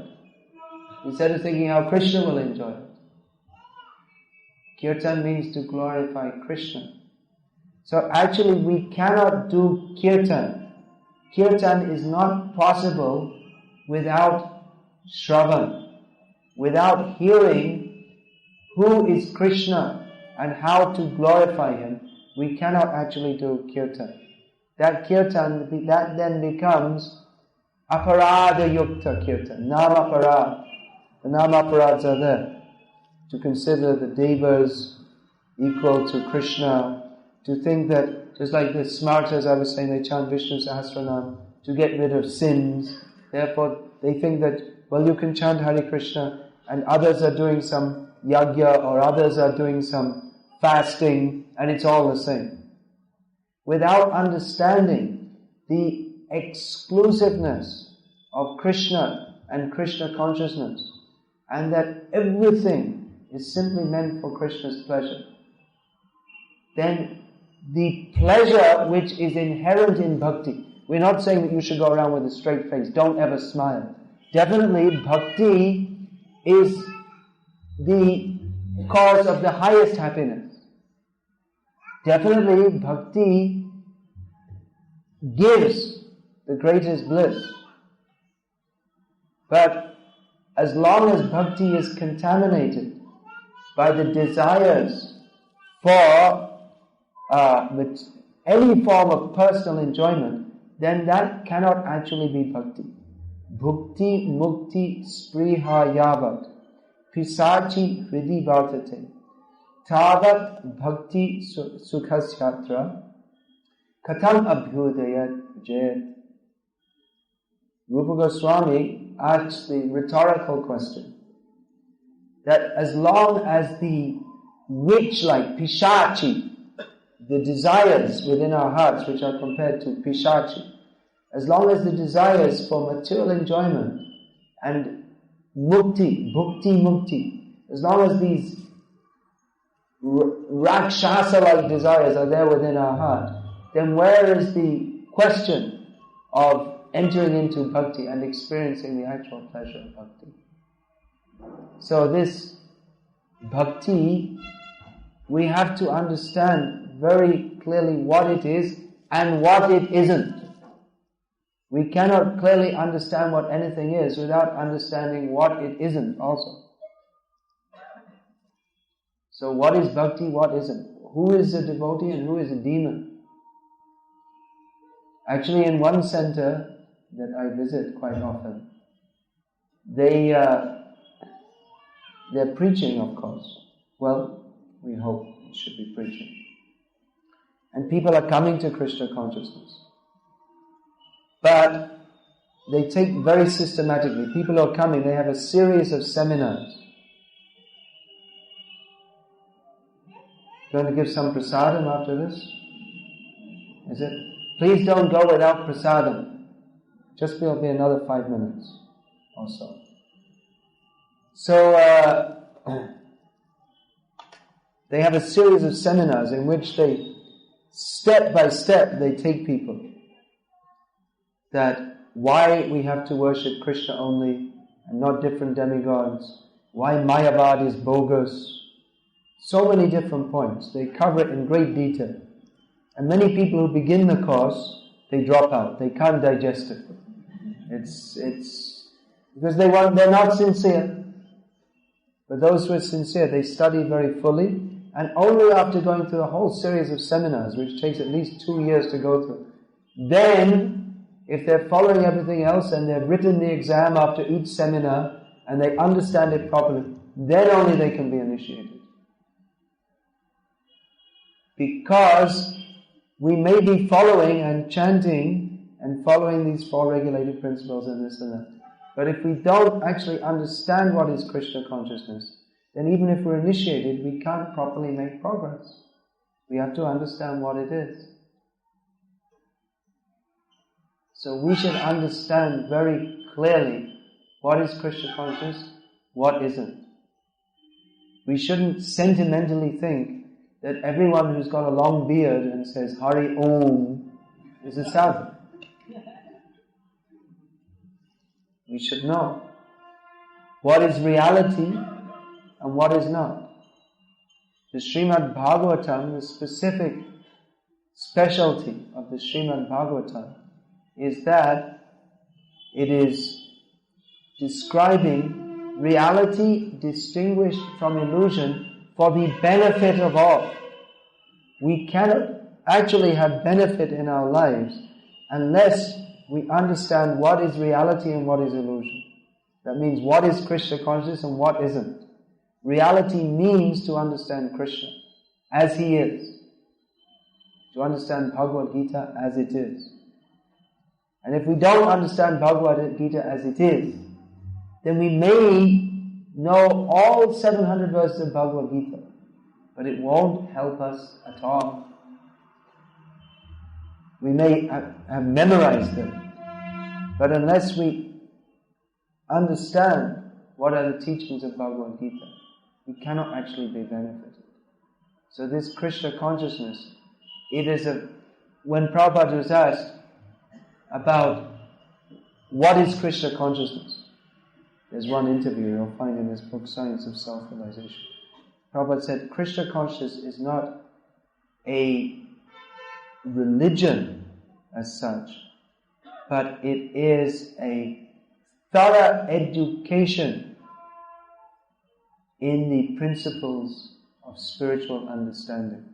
S2: instead of thinking how Krishna will enjoy it." Kirtan means to glorify Krishna. So actually we cannot do kirtan. Kirtan is not possible without shravan, without hearing who is Krishna and how to glorify him. We cannot actually do kirtan. That kirtan, that then becomes aparada yukta kirtan, nama aparad. The nama aparads are there. To consider the devas equal to Krishna, to think that, just like the smartas I was saying, they chant Vishnu Sahasranam to get rid of sins. Therefore, they think that, well, you can chant Hare Krishna and others are doing some yajna or others are doing some fasting and it's all the same. Without understanding the exclusiveness of Krishna and Krishna consciousness, and that everything is simply meant for Krishna's pleasure, then the pleasure which is inherent in bhakti, we're not saying that you should go around with a straight face, don't ever smile. Definitely bhakti is the cause of the highest happiness. Definitely bhakti gives the greatest bliss. But as long as bhakti is contaminated by the desires for any form of personal enjoyment, then that cannot actually be bhakti. Bhukti mukti spriha yavat pisachi hridi vartate tavat bhakti sukhasyatra katam abhyudayat jayat. Rupa Goswami asks the rhetorical question that as long as the witch-like pisachi, the desires within our hearts which are compared to pisachi, as long as the desires for material enjoyment and mukti, bhukti mukti, as long as these rakshasa-like desires are there within our heart, then where is the question of entering into bhakti and experiencing the actual pleasure of bhakti? So this bhakti, we have to understand very clearly what it is and what it isn't. We cannot clearly understand what anything is without understanding what it isn't also. So what is bhakti, what isn't? Who is a devotee and who is a demon? Actually, in one center that I visit quite often, they're preaching, of course. Well, we hope it should be preaching. And people are coming to Krishna consciousness. But they take very systematically, people who are coming, they have a series of seminars. Going to give some prasadam after this? Is it? Please don't go without prasadam. Just will be another 5 minutes or so. So, they have a series of seminars in which they, step by step, they take people. that why we have to worship Krishna only and not different demigods, why Mayavad is bogus. So many different points. They cover it in great detail. And many people who begin the course, they drop out. They can't digest it. It's because they're not sincere. But those who are sincere, they study very fully, and only after going through a whole series of seminars, which takes at least 2 years to go through, then, if they're following everything else and they've written the exam after each seminar and they understand it properly, then only they can be initiated. Because we may be following and chanting and following these 4 regulated principles and this and that. But if we don't actually understand what is Krishna consciousness, then even if we're initiated, we can't properly make progress. We have to understand what it is. So we should understand very clearly what is Krishna consciousness, what isn't. We shouldn't sentimentally think that everyone who's got a long beard and says Hari Om is a sadhu. We should know what is reality and what is not. The Srimad Bhagavatam, the specific specialty of the Srimad Bhagavatam is that it is describing reality distinguished from illusion for the benefit of all. We cannot actually have benefit in our lives unless we understand what is reality and what is illusion. That means what is Krishna consciousness and what isn't. Reality means to understand Krishna as he is. To understand Bhagavad-gita as it is. And if we don't understand Bhagavad-gita as it is, then we may know all 700 verses of Bhagavad-gita, but it won't help us at all. We may have memorized them, but unless we understand what are the teachings of Bhagavad-gita, we cannot actually be benefited. So this Krishna consciousness, it is when Prabhupada was asked about what is Krishna consciousness, there's one interview you'll find in this book, Science of Self-Realization. Prabhupada said, Krishna consciousness is not a religion as such, but it is a thorough education in the principles of spiritual understanding.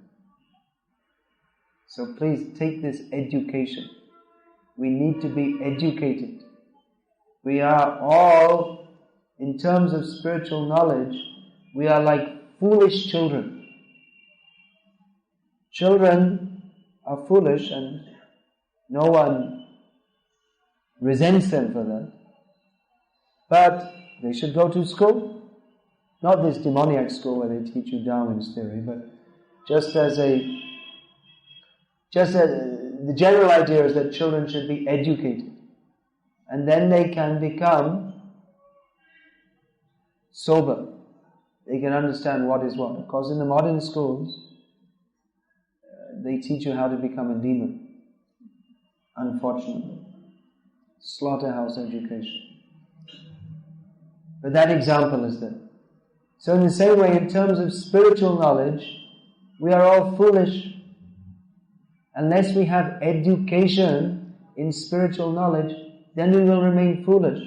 S2: So please take this education. We need to be educated. We are all, in terms of spiritual knowledge, we are like foolish children. Children are foolish and no one resents them for that. But they should go to school. Not this demoniac school where they teach you Darwin's theory, but the general idea is that children should be educated. And then they can become sober. They can understand what is what. Of course, in the modern schools, they teach you how to become a demon. Unfortunately. Slaughterhouse education. But that example is there. So in the same way, in terms of spiritual knowledge, we are all foolish. Unless we have education in spiritual knowledge, then we will remain foolish.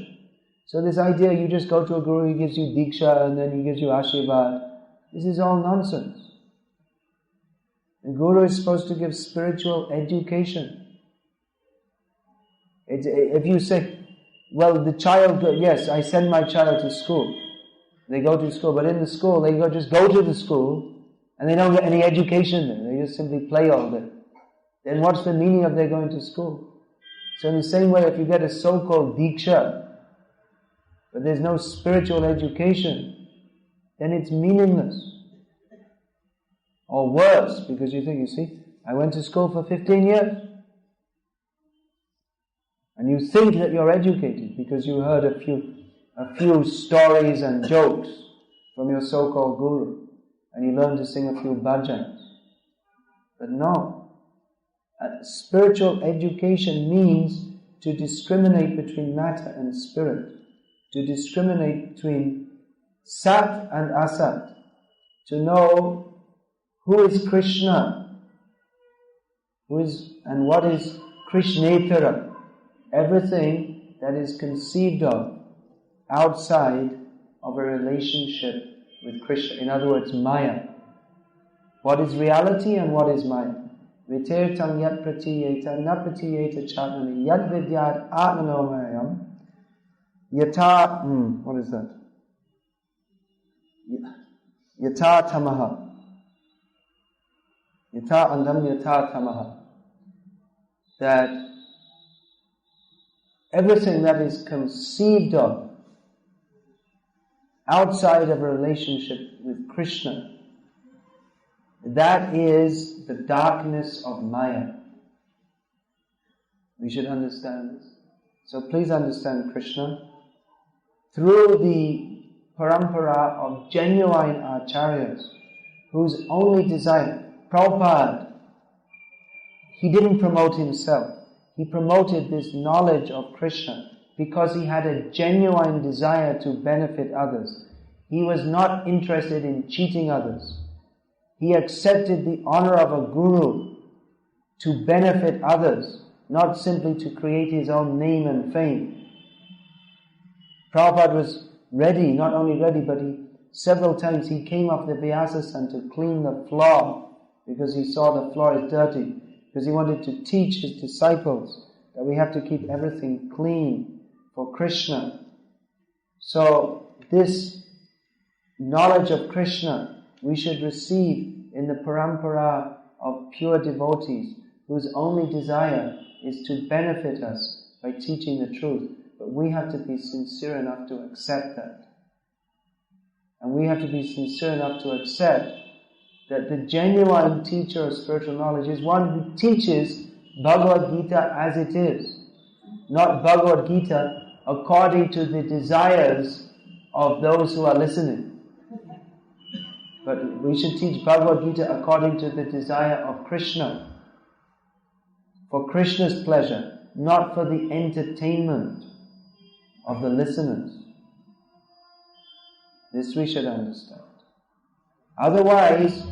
S2: So this idea, you just go to a guru, he gives you diksha, and then he gives you ashirvad, this is all nonsense. The guru is supposed to give spiritual education. If you say, well, the child, yes, I send my child to school. They go to school, but in the school, they just go to the school, and they don't get any education there. They just simply play all day. Then what's the meaning of their going to school? So in the same way, if you get a so-called diksha, but there's no spiritual education, then it's meaningless. Or worse, because you think, you see, I went to school for 15 years. And you think that you're educated because you heard a few stories and jokes from your so-called guru. And you learned to sing a few bhajans. But no. Spiritual education means to discriminate between matter and spirit, to discriminate between Sat and Asat, to know who is Krishna, and what is Krishnetara, everything that is conceived of outside of a relationship with Krishna. In other words, Maya. What is reality and what is Maya? Vitirtam yat pratiyeta na pratiyeta chatnani yad vidyat atmanomayam yata, what is that? Yata tamaha. Yata andam yata tamaha. That everything that is conceived of outside of a relationship with Krishna, that is the darkness of Maya. We should understand this. So please understand Krishna through the parampara of genuine acharyas, whose only desire, Prabhupada, he didn't promote himself. He promoted this knowledge of Krishna because he had a genuine desire to benefit others. He was not interested in cheating others. He accepted the honor of a guru to benefit others, not simply to create his own name and fame. Prabhupada was ready, not only ready, but several times he came off the Vyasa to clean the floor because he saw the floor is dirty, because he wanted to teach his disciples that we have to keep everything clean for Krishna. So this knowledge of Krishna we should receive in the parampara of pure devotees whose only desire is to benefit us by teaching the truth. But we have to be sincere enough to accept that. And we have to be sincere enough to accept that the genuine teacher of spiritual knowledge is one who teaches Bhagavad-gita as it is, not Bhagavad-gita according to the desires of those who are listening. But we should teach Bhagavad-gita according to the desire of Krishna, for Krishna's pleasure, not for the entertainment of the listeners. This we should understand. Otherwise,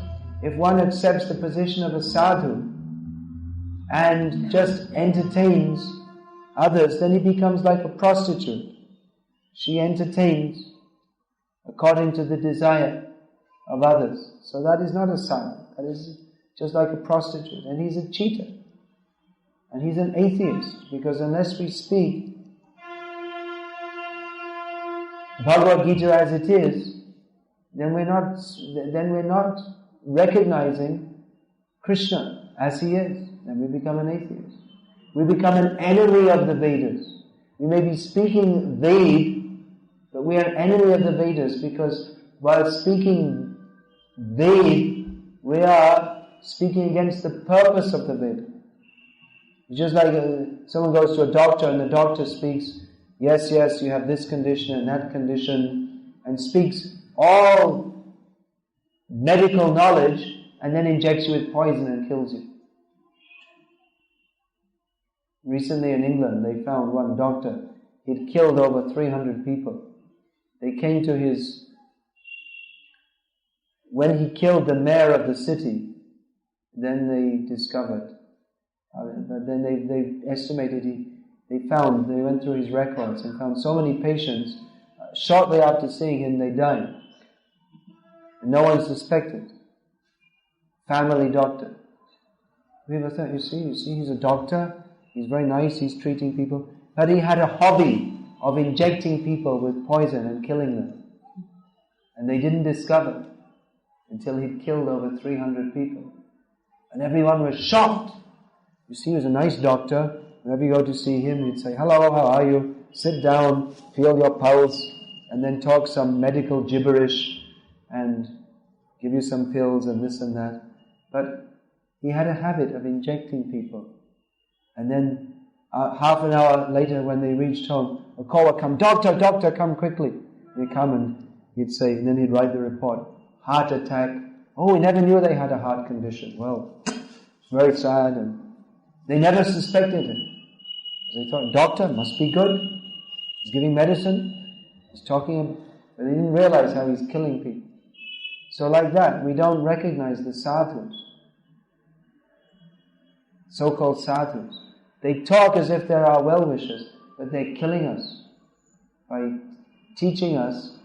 S2: if one accepts the position of a sadhu and just entertains others, then he becomes like a prostitute. She entertains according to the desire of others. So that is not a sadhu. That is just like a prostitute. And he's a cheater. And he's an atheist. Because unless we speak Bhagavad-gita as it is, then we're not recognizing Krishna as he is. Then we become an atheist. We become an enemy of the Vedas. We may be speaking Ved, but we are an enemy of the Vedas because while speaking Ved, we are speaking against the purpose of the Veda. It's just like someone goes to a doctor and the doctor speaks, yes, you have this condition and that condition, and speaks all medical knowledge and then injects you with poison and kills you. Recently in England, they found one doctor. He'd killed over 300 people. They came to when he killed the mayor of the city, then they discovered. But then they estimated, they went through his records and found so many patients, shortly after seeing him, they died. And no one suspected. Family doctor. People thought, you see, he's a doctor, he's very nice, he's treating people, but he had a hobby of injecting people with poison and killing them. And they didn't discover until he'd killed over 300 people. And everyone was shocked. You see, he was a nice doctor. Whenever you go to see him, he'd say, hello, how are you? Sit down, feel your pulse, and then talk some medical gibberish and give you some pills and this and that. But he had a habit of injecting people. And then half an hour later when they reached home, a call would come, doctor, come quickly. They come and he'd say, and then he'd write the report, heart attack. Oh, we never knew they had a heart condition. Well, it's very sad, and they never suspected it. They thought, doctor must be good. He's giving medicine. He's talking, but they didn't realize how he's killing people. So like that, we don't recognize the sadhus, so-called sadhus. They talk as if they're our well-wishers, but they're killing us by teaching us.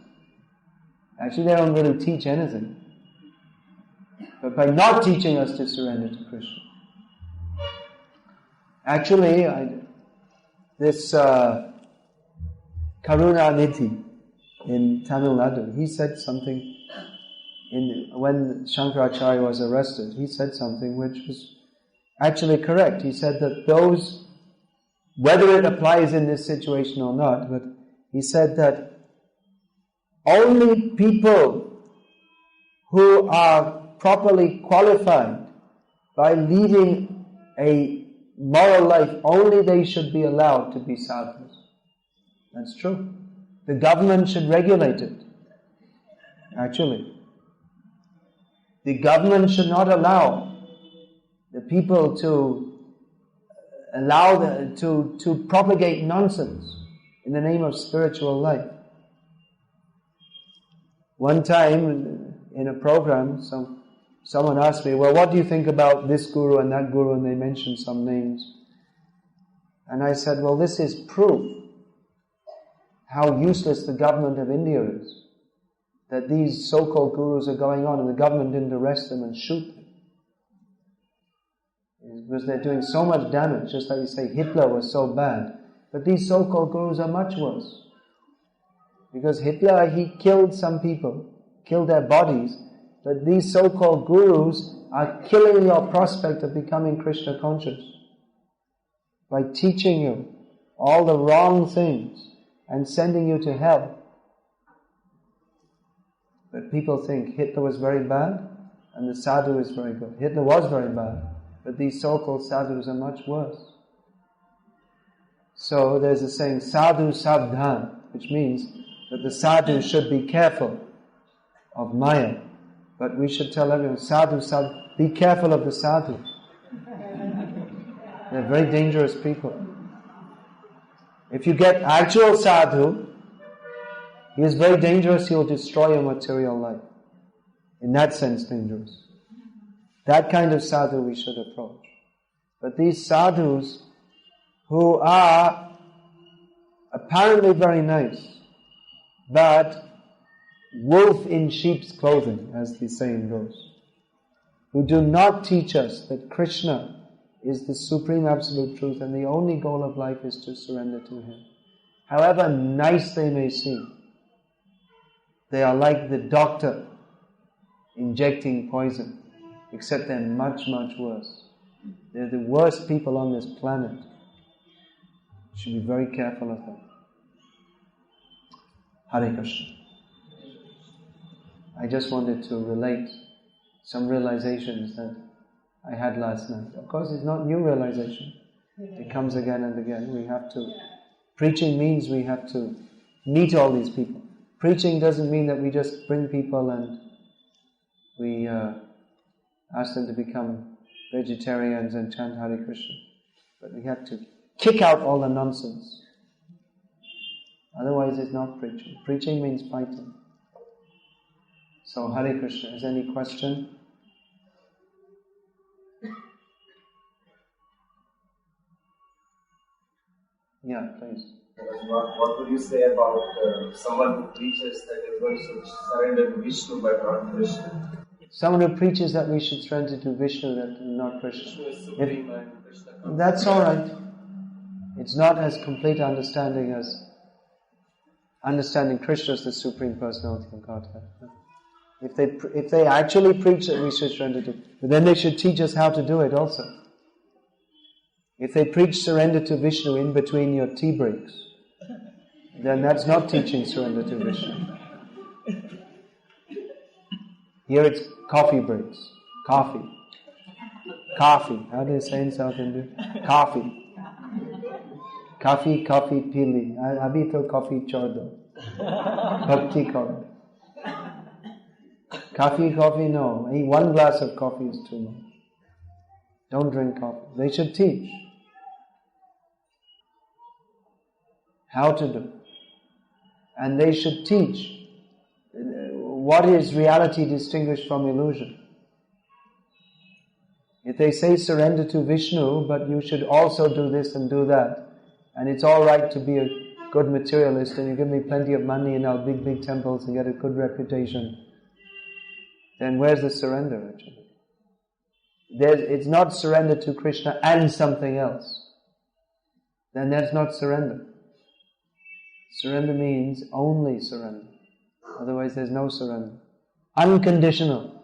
S2: Actually, they don't really teach anything, but by not teaching us to surrender to Krishna. Actually, this Karunanidhi in Tamil Nadu, he said something when Shankaracharya was arrested. He said something which was actually correct. He said that those, whether it applies in this situation or not, but he said that only people who are properly qualified by leading a moral life, only they should be allowed to be sadhus. That's true. The government should regulate it. Actually, the government should not allow the people to to propagate nonsense in the name of spiritual life. One time in a program, someone asked me, well, what do you think about this guru and that guru? And they mentioned some names. And I said, well, this is proof how useless the government of India is. That these so-called gurus are going on and the government didn't arrest them and shoot them. Because they're doing so much damage, just like you say Hitler was so bad. But these so-called gurus are much worse. Because Hitler, he killed some people, killed their bodies, but these so-called gurus are killing your prospect of becoming Krishna conscious by teaching you all the wrong things and sending you to hell. But people think Hitler was very bad and the sadhu is very good. Hitler was very bad, but these so-called sadhus are much worse. So there's a saying, sadhu savdhan, which means that the sadhu should be careful of Maya. But we should tell everyone, sadhu, be careful of the sadhus. They're very dangerous people. If you get actual sadhu, he is very dangerous, he will destroy your material life. In that sense, dangerous. That kind of sadhu we should approach. But these sadhus who are apparently very nice, but wolf in sheep's clothing, as the saying goes, who do not teach us that Krishna is the supreme absolute truth and the only goal of life is to surrender to Him. However nice they may seem, they are like the doctor injecting poison, except they're much, much worse. They're the worst people on this planet. You should be very careful of them. Hare Krishna. I just wanted to relate some realizations that I had last night. Of course, it's not new realization. It comes again and again. We have to, preaching means we have to meet all these people. Preaching doesn't mean that we just bring people and we ask them to become vegetarians and chant Hare Krishna. But we have to kick out all the nonsense. Otherwise it's not preaching. Preaching means fighting. So Hare Krishna, is any question? Yeah, please.
S3: What would you say about someone who preaches that everyone should surrender to Vishnu but not Krishna?
S2: Someone who preaches that we should surrender to Vishnu and not Krishna.
S3: Vishnu is supreme and Krishna.
S2: That's all right. It's not as complete understanding as understanding Krishna as the Supreme Personality of Godhead. If they actually preach that we should surrender to, but then they should teach us how to do it also. If they preach surrender to Vishnu in between your tea breaks, then that's not teaching surrender to Vishnu. Here it's coffee breaks. Coffee. How do you say in South India? Coffee. Coffee pili. Abhi to coffee chodo. Bhakti karo. Coffee, no. One glass of coffee is too much. Don't drink coffee. They should teach. how to do. And they should teach what is reality distinguished from illusion. If they say surrender to Vishnu, but you should also do this and do that, and it's all right to be a good materialist and you give me plenty of money in our big temples and get a good reputation, then where's the surrender actually? It's not surrender to Krishna and something else. Then that's not surrender. Surrender means only surrender. Otherwise there's no surrender. Unconditional.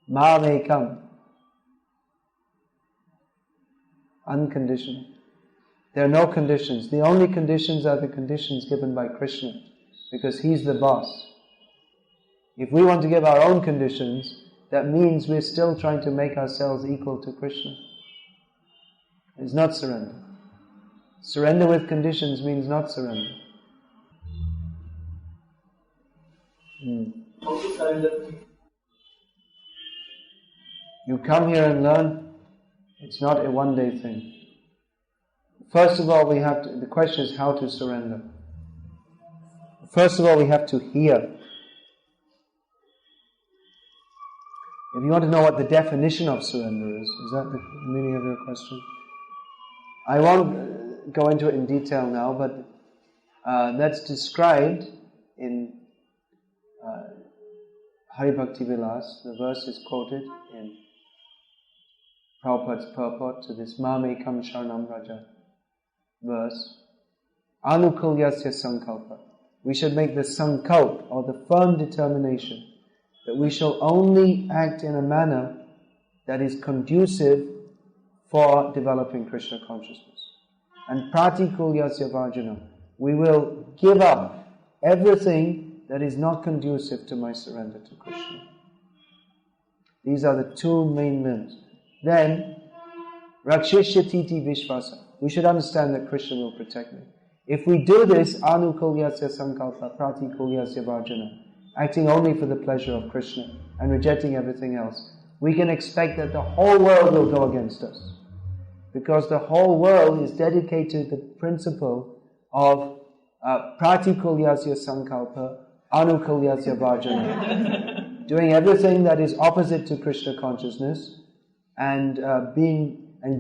S2: Ma may come. Unconditional. There are no conditions. The only conditions are the conditions given by Krishna, because he's the boss. If we want to give our own conditions, that means we're still trying to make ourselves equal to Krishna. It's not surrender. Surrender with conditions means not surrender.
S3: How to surrender?
S2: You come here and learn. It's not a one-day thing. First of all, the question is how to surrender. First of all, we have to hear. If you want to know what the definition of surrender is that the meaning of your question? I won't go into it in detail now, but that's described in Hari Bhakti Vilas. The verse is quoted in Prabhupada's purport to this Mame Kam Sharanam Raja verse. Anukulyasya sankalpa. We should make the sankalp, or the firm determination, that we shall only act in a manner that is conducive for developing Krishna consciousness. And pratikulyasya varjana. We will give up everything that is not conducive to my surrender to Krishna. These are the two main limbs. Then, rakshishyatiti vishvasa. We should understand that Krishna will protect me. If we do this, anukulyasya sankalpa, pratikulyasya varjana, acting only for the pleasure of Krishna and rejecting everything else, we can expect that the whole world will go against us. Because the whole world is dedicated to the principle of pratikulyasya sankalpa, anukulyasya varjana. Doing everything that is opposite to Krishna consciousness and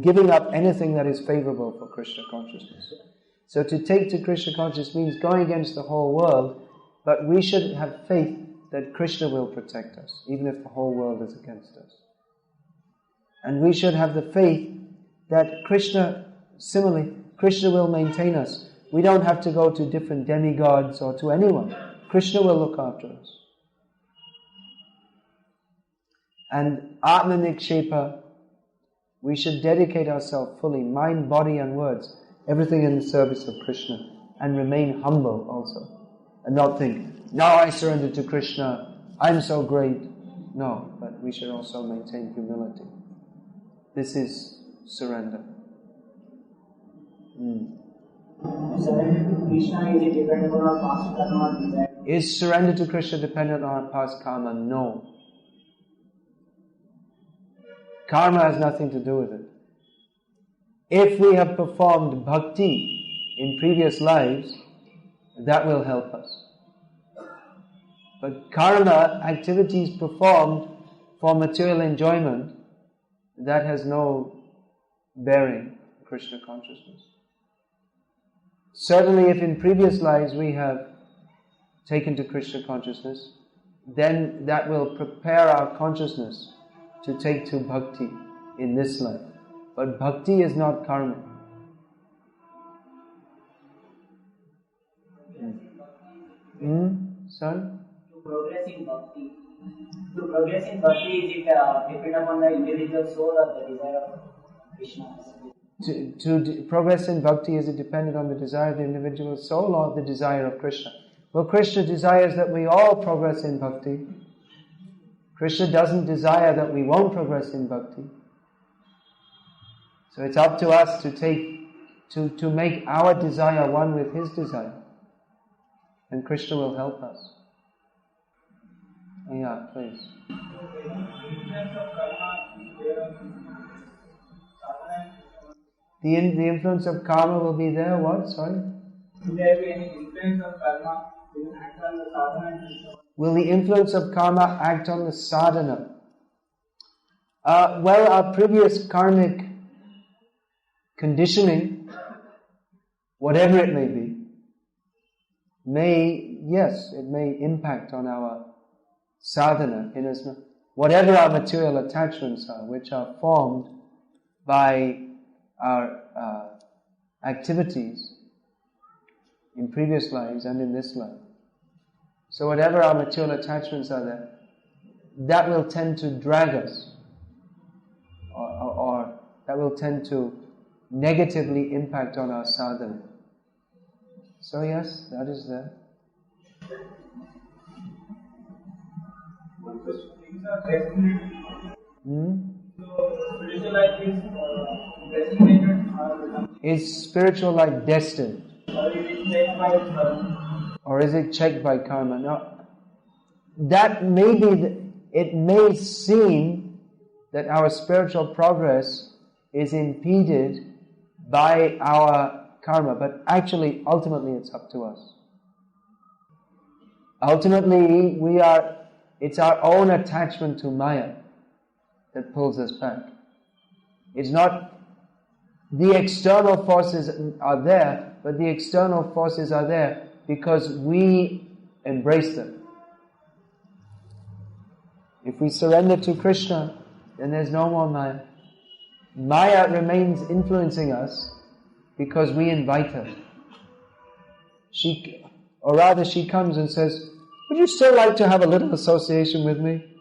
S2: giving up anything that is favorable for Krishna consciousness. So to take to Krishna consciousness means going against the whole world, but we should have faith that Krishna will protect us, even if the whole world is against us. And we should have the faith that Krishna will maintain us. We don't have to go to different demigods or to anyone. Krishna will look after us. And Atma Nikshepa, we should dedicate ourselves fully, mind, body and words, everything in the service of Krishna, and remain humble also. And not think, now I surrender to Krishna, I'm so great. No, but we should also maintain humility. This is surrender.
S4: Surrender to Krishna, is it dependent on our past karma or desire?
S2: Is surrender to Krishna dependent on our past karma? No. Karma has nothing to do with it. If we have performed bhakti in previous lives, that will help us. But karma, activities performed for material enjoyment, that has no bearing on Krishna consciousness. Certainly if in previous lives we have taken to Krishna consciousness, then that will prepare our consciousness to take to bhakti in this life. But bhakti is not karma. Sorry?
S4: To progress in bhakti. Is it depend upon the individual soul or the desire of Krishna?
S2: To progress in bhakti, is it dependent on the desire of the individual soul or the desire of Krishna? Well, Krishna desires that we all progress in bhakti. Krishna doesn't desire that we won't progress in bhakti. So it's up to us to make our desire one with his desire. And Krishna will help us. Yeah, please. The influence of karma will be there, what? Sorry?
S5: Will there be any influence of karma will act on the sadhana?
S2: Will the influence of karma act on the sadhana? Well, our previous karmic conditioning, whatever it may be, it may impact on our sadhana, whatever our material attachments are, which are formed by our activities in previous lives and in this life. So whatever our material attachments are there, that will tend to drag us, or that will tend to negatively impact on our sadhana. So yes, that is there.
S5: One question. Things are designated. So spiritual life is designated or
S2: Is spiritual life destined?
S5: Or it is checked by karma?
S2: Or is it checked by karma? Now, that may be, it may seem that our spiritual progress is impeded by our karma, but actually, ultimately, it's up to us. Ultimately, it's our own attachment to Maya that pulls us back. It's not, the external forces are there, but the external forces are there because we embrace them. If we surrender to Krishna, then there's no more Maya. Maya remains influencing us because we invite her. She comes and says, "Would you still like to have a little association with me?"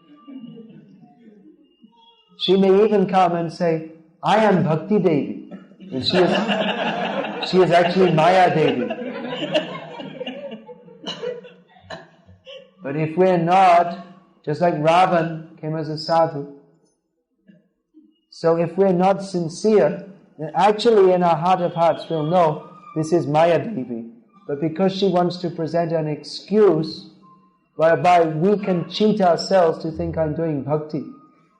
S2: She may even come and say, "I am Bhakti Devi." And she is actually Maya Devi. But if we're not, just like Ravan came as a sadhu, so if we're not sincere, then actually in our heart of hearts we'll know this is Maya Devi. But because she wants to present an excuse whereby we can cheat ourselves to think I'm doing bhakti,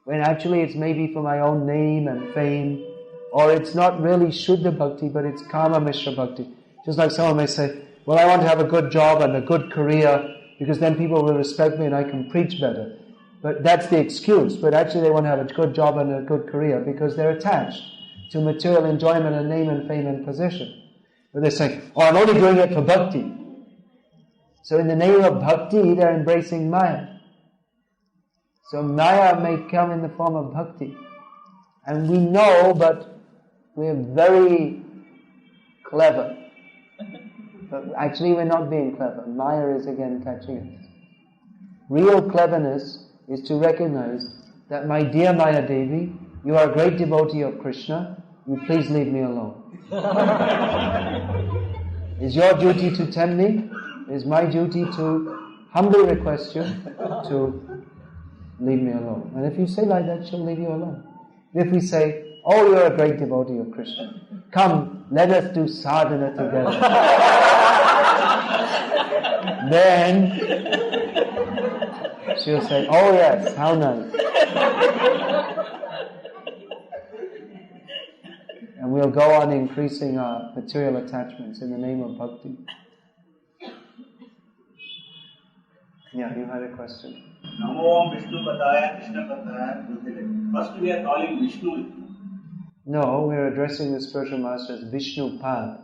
S2: when actually it's maybe for my own name and fame, or it's not really Shuddha Bhakti, but it's Kama Mishra Bhakti. Just like someone may say, well, I want to have a good job and a good career, because then people will respect me and I can preach better. But that's the excuse. But actually they want to have a good job and a good career because they're attached to material enjoyment and name and fame and position. But they say, oh, I'm only doing it for bhakti. So in the name of bhakti, they're embracing Maya. So Maya may come in the form of bhakti. And we know, but we're very clever. But actually we're not being clever. Maya is again catching us. Real cleverness is to recognize that, my dear Maya Devi, you are a great devotee of Krishna, you please leave me alone. It's your duty to tempt me, it is my duty to humbly request you to leave me alone. And if you say like that, she'll leave you alone. If we say, oh, you're a great devotee of Krishna, come, let us do sadhana together. Then she'll say, oh yes, how nice. And we'll go on increasing our material attachments in the name of bhakti. Yeah, you had a question.
S6: Namo Vishnu Padaya, Krishna Padaya. First we are calling Vishnu.
S2: No, we are addressing the spiritual master as Vishnu Pad,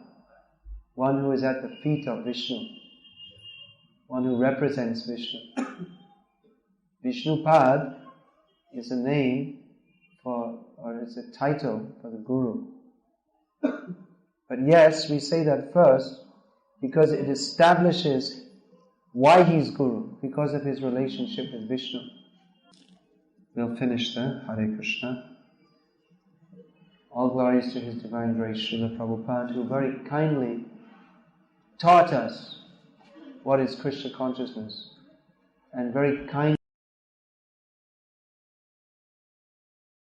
S2: one who is at the feet of Vishnu, one who represents Vishnu. Vishnu Pad is a name or it's a title for the Guru. But yes, we say that first because it establishes why he's Guru, because of his relationship with Vishnu. We'll finish there. Hare Krishna. All glories to His Divine Grace, Srila Prabhupada, who very kindly taught us what is Krishna consciousness, and very kindly